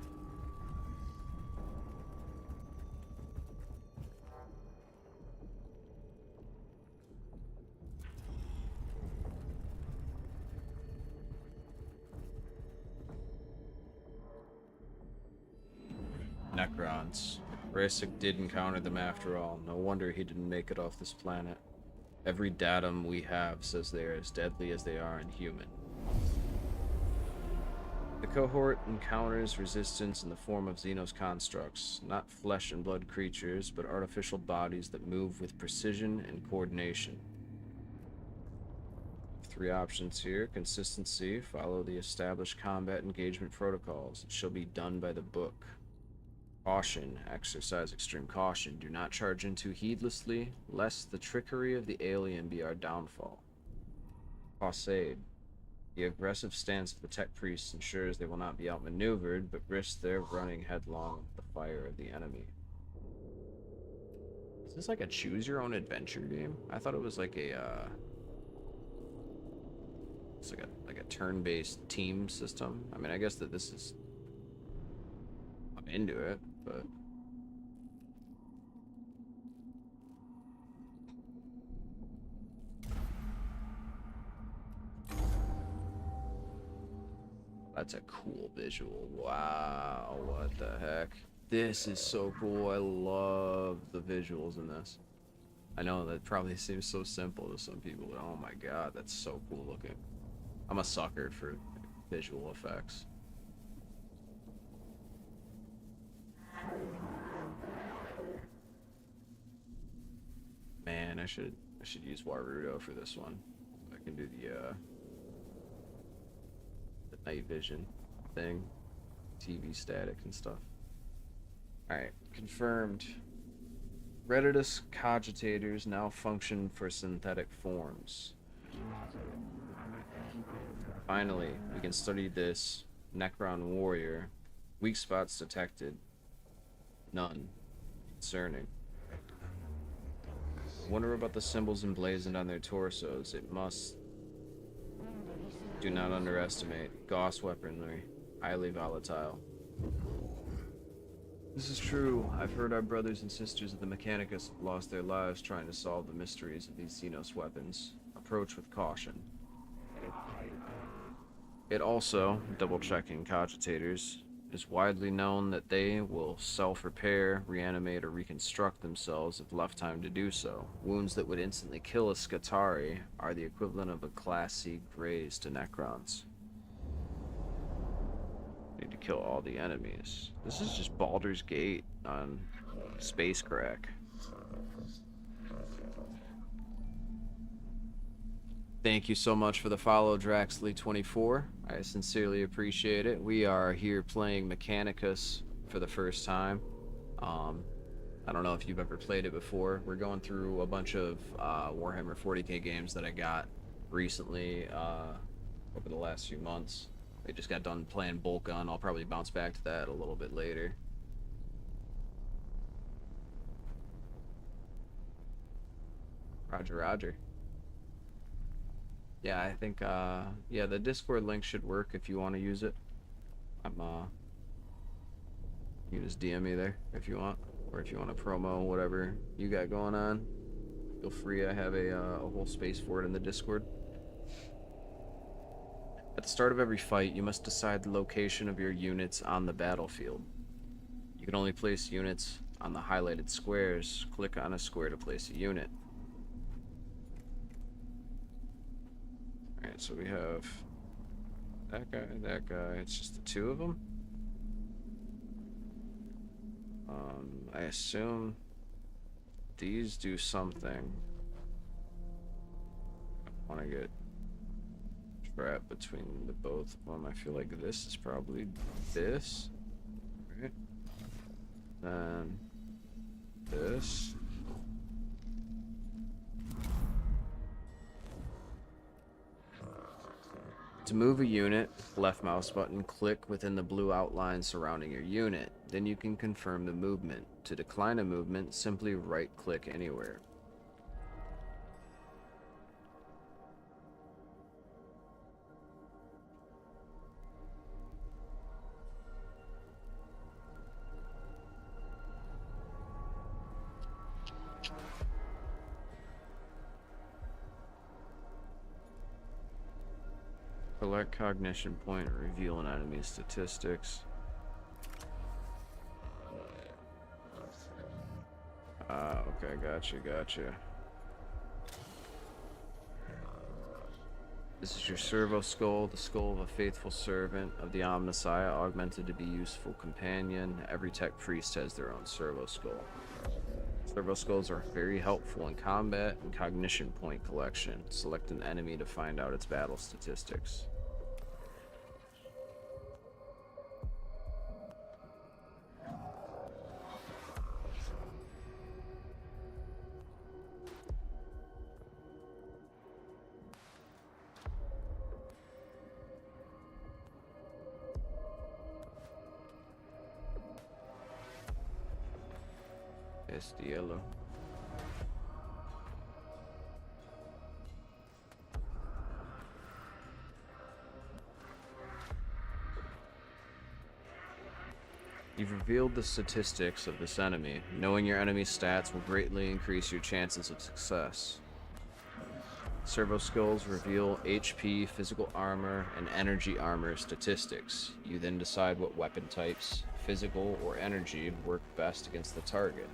Necrons. Rasic did encounter them after all. No wonder he didn't make it off this planet. Every datum we have says they are as deadly as they are inhuman. The cohort encounters resistance in the form of Xenos constructs, not flesh and blood creatures, but artificial bodies that move with precision and coordination. 3 options here. Consistency. Follow the established combat engagement protocols. It shall be done by the book. Caution. Exercise extreme caution. Do not charge in too heedlessly, lest the trickery of the alien be our downfall. Fausade. The aggressive stance of the tech priests ensures they will not be outmaneuvered, but risk their running headlong with the fire of the enemy. Is this like a choose-your-own-adventure game? I thought it was like a, it's like a turn-based team system. I mean, I guess that this is... I'm into it, but... That's a cool visual. Wow, what the heck? This is so cool. I love the visuals in this. I know that probably seems so simple to some people, but oh my god, that's so cool looking. I'm a sucker for visual effects. Man, I should use Warudo for this one. I can do the night vision thing, TV static and stuff. Alright, confirmed. Redditus cogitators now function for synthetic forms. Finally, we can study this Necron warrior. Weak spots detected. None. Concerning. Wonder about the symbols emblazoned on their torsos. It must... Do not underestimate. Gauss weaponry. Highly volatile. This is true. I've heard our brothers and sisters of the Mechanicus have lost their lives trying to solve the mysteries of these Xenos weapons. Approach with caution. It also, double-checking cogitators, is widely known that they will self-repair, reanimate, or reconstruct themselves if left time to do so. Wounds that would instantly kill a Scutari are the equivalent of a Class C graze to Necrons. Need to kill all the enemies. This is just Baldur's Gate on Space Crack. Thank you so much for the follow, Draxley24. I sincerely appreciate it. We are here playing Mechanicus for the first time. I don't know if you've ever played it before. We're going through a bunch of Warhammer 40k games that I got recently over the last few months. I just got done playing BOLTGUN. I'll probably bounce back to that a little bit later. Roger, roger. Yeah, I think, yeah, the Discord link should work if you want to use it. You just DM me there if you want, or if you want to promo whatever you got going on. Feel free, I have a whole space for it in the Discord. the start of every fight, you must decide the location of your units on the battlefield. You can only place units on the highlighted squares. Click on a square to place a unit. Alright, so we have that guy, that guy. It's just the two of them. I assume these do something. I want to get trapped between the both of them. I feel like this is probably this. Right? Then this. To move a unit, left mouse button, click within the blue outline surrounding your unit. Then you can confirm the movement. To decline a movement, simply right-click anywhere. Select cognition point, reveal an enemy's statistics. Okay, gotcha. This is your servo skull, the skull of a faithful servant of the Omnissiah, augmented to be useful companion. Every tech priest has their own servo skull. Servo skulls are very helpful in combat and cognition point collection. Select an enemy to find out its battle statistics. It's the yellow. You've revealed the statistics of this enemy. Knowing your enemy's stats will greatly increase your chances of success. Servo skills reveal HP, physical armor, and energy armor statistics. You then decide what weapon types, physical or energy, work best against the target.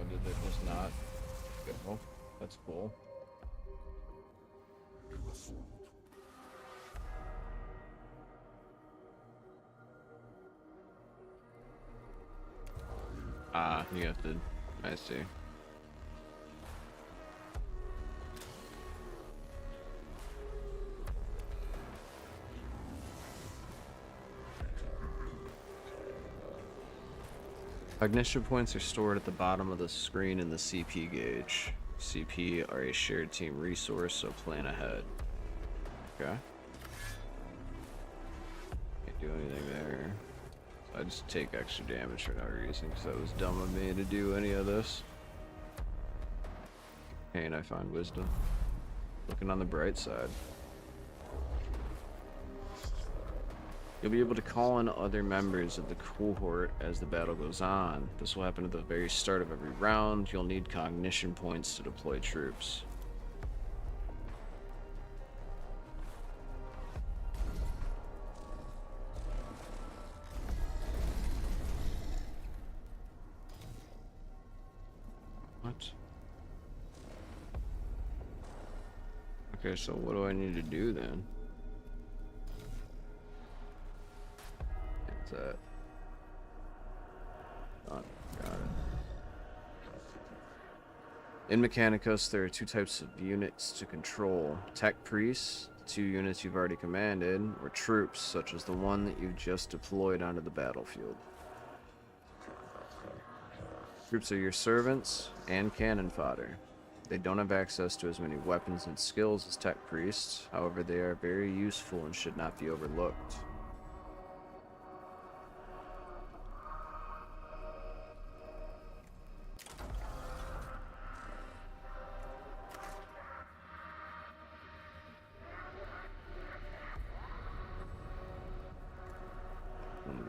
Did it just not go? That's cool. Ah, you have to. I see. Cognition points are stored at the bottom of the screen in the CP gauge. CP are a shared team resource, so plan ahead. Okay. Can't do anything there. So I just take extra damage for no reason, because that was dumb of me to do any of this. And I find wisdom. Looking on the bright side. You'll be able to call in other members of the cohort as the battle goes on. This will happen at the very start of every round. You'll need cognition points to deploy troops. What? Okay, so what do I need to do then? That. Oh, got it. In Mechanicus, there are two types of units to control. Tech priests, The 2 units you've already commanded were troops, such as the one that you've just deployed onto the battlefield. Troops are your servants and cannon fodder. They don't have access to as many weapons and skills as tech priests, however they are very useful and should not be overlooked.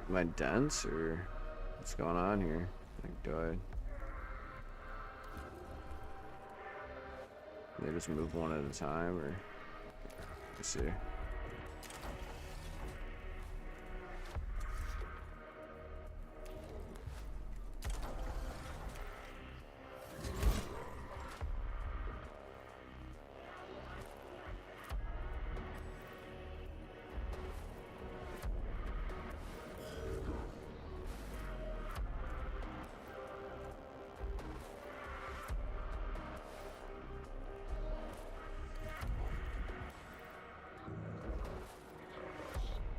Am I dense, or what's going on here? Like, do I... They just move one at a time, or... Let's see.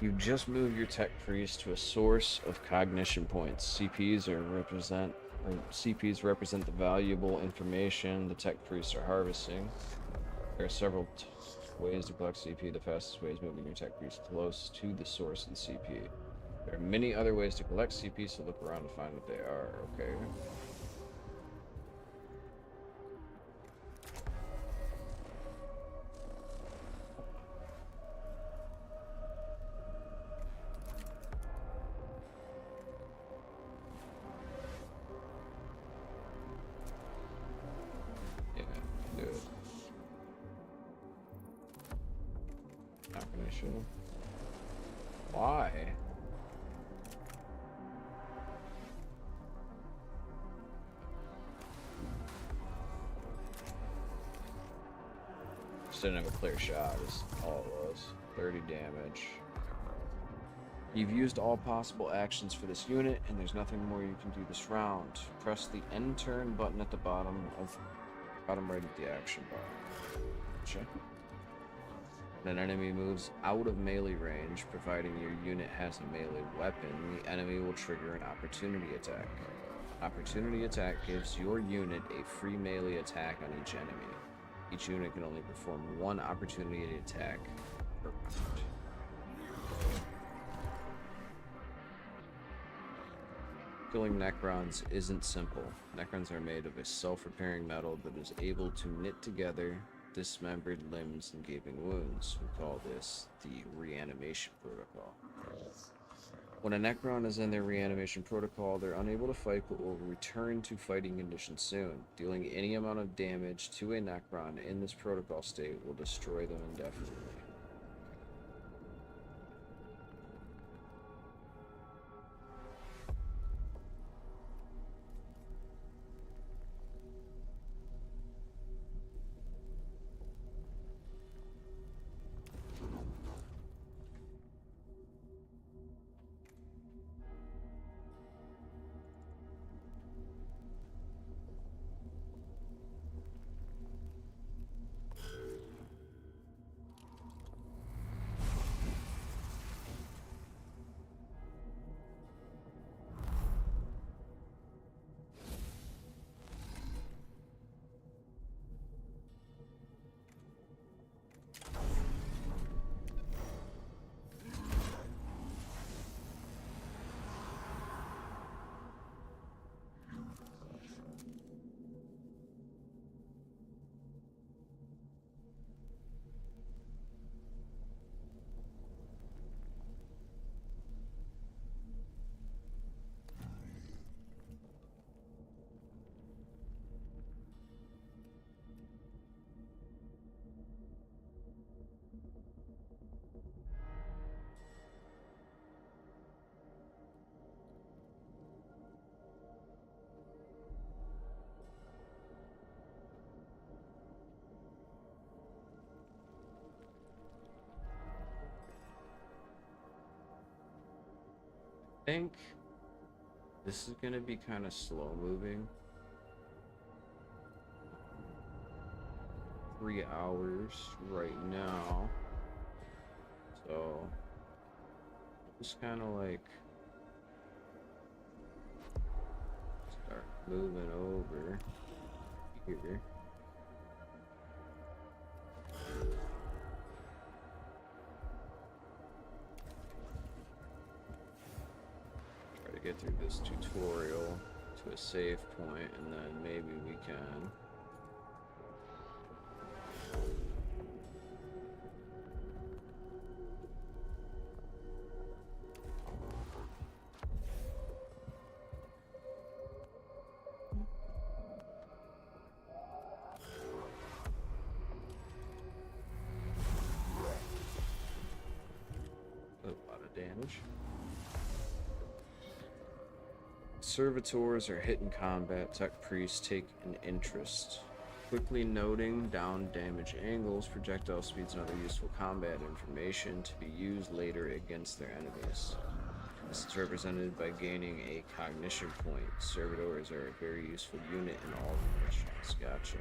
You just move your tech priest to a source of cognition points. CPs represent the valuable information the tech priests are harvesting. There are several ways to collect CP. The fastest way is moving your tech priest close to the source of the CP. There are many other ways to collect CP, so look around to find what they are. Okay. Why? Just didn't have a clear shot, is all it was. 30 damage. You've used all possible actions for this unit, and there's nothing more you can do this round. Press the end turn button at the bottom right of the action bar. Check. When an enemy moves out of melee range, providing your unit has a melee weapon, the enemy will trigger an opportunity attack. Opportunity attack gives your unit a free melee attack on each enemy. Each unit can only perform one opportunity attack per round. Killing Necrons isn't simple. Necrons are made of a self-repairing metal that is able to knit together dismembered limbs and gaping wounds. We call this the reanimation protocol. When a Necron is in their reanimation protocol, they're unable to fight but will return to fighting conditions soon. Dealing any amount of damage to a Necron in this protocol state will destroy them indefinitely. I think this is gonna be kind of slow moving. 3 hours right now. So just kind of like start moving over here. Try to get through this tutorial to a save point, and then maybe we can a lot of damage. Servitors are hit in combat. Tech priests take an interest. Quickly noting down damage angles, projectile speeds, and other useful combat information to be used later against their enemies. This is represented by gaining a cognition point. Servitors are a very useful unit in all missions. Gotcha.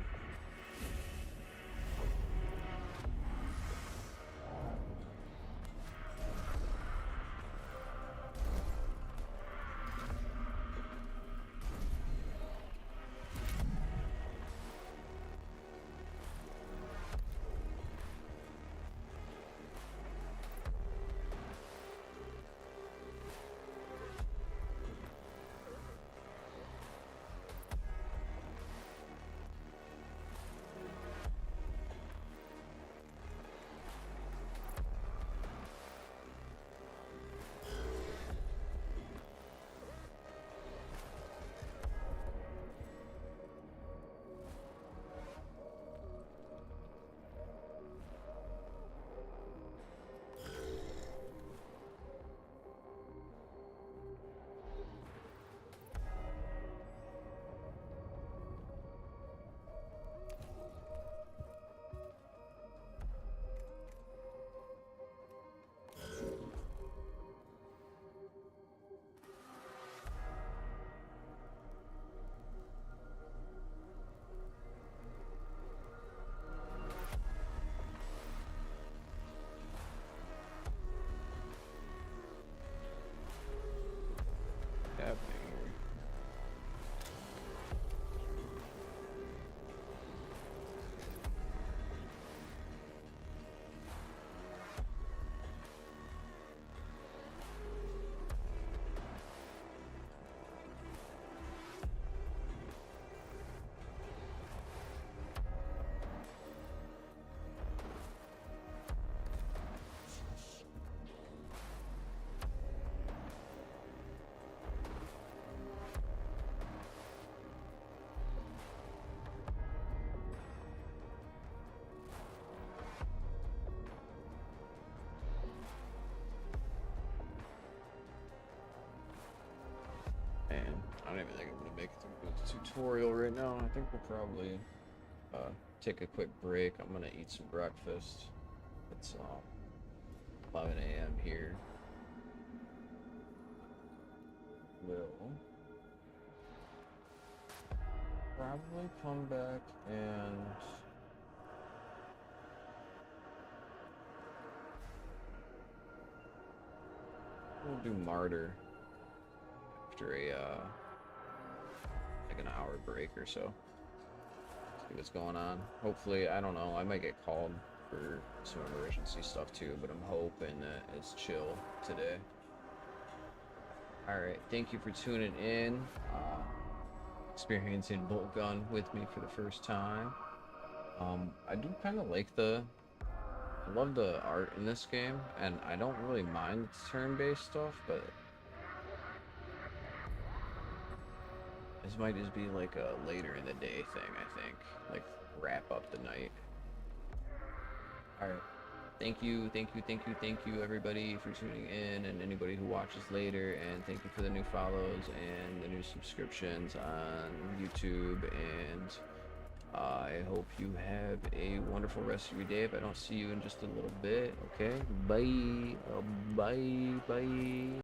Happening here. Man, I don't even think I'm gonna make it through the tutorial right now. I think we'll probably take a quick break. I'm gonna eat some breakfast. It's 11 a.m. here. Will probably come back and we'll do Martyr after a like an hour break or so. See what's going on. Hopefully, I don't know, I might get called for some emergency stuff too, but I'm hoping that it's chill today. Alright, thank you for tuning in. Experiencing BOLTGUN with me for the first time. I do kind of like I love the art in this game, and I don't really mind turn-based stuff, but this might just be like a later in the day thing, I think. Like, wrap up the night. Alright. Thank you, everybody, for tuning in, and anybody who watches later, and thank you for the new follows and the new subscriptions on YouTube, and I hope you have a wonderful rest of your day. If I don't see you in just a little bit, okay? Bye. Bye.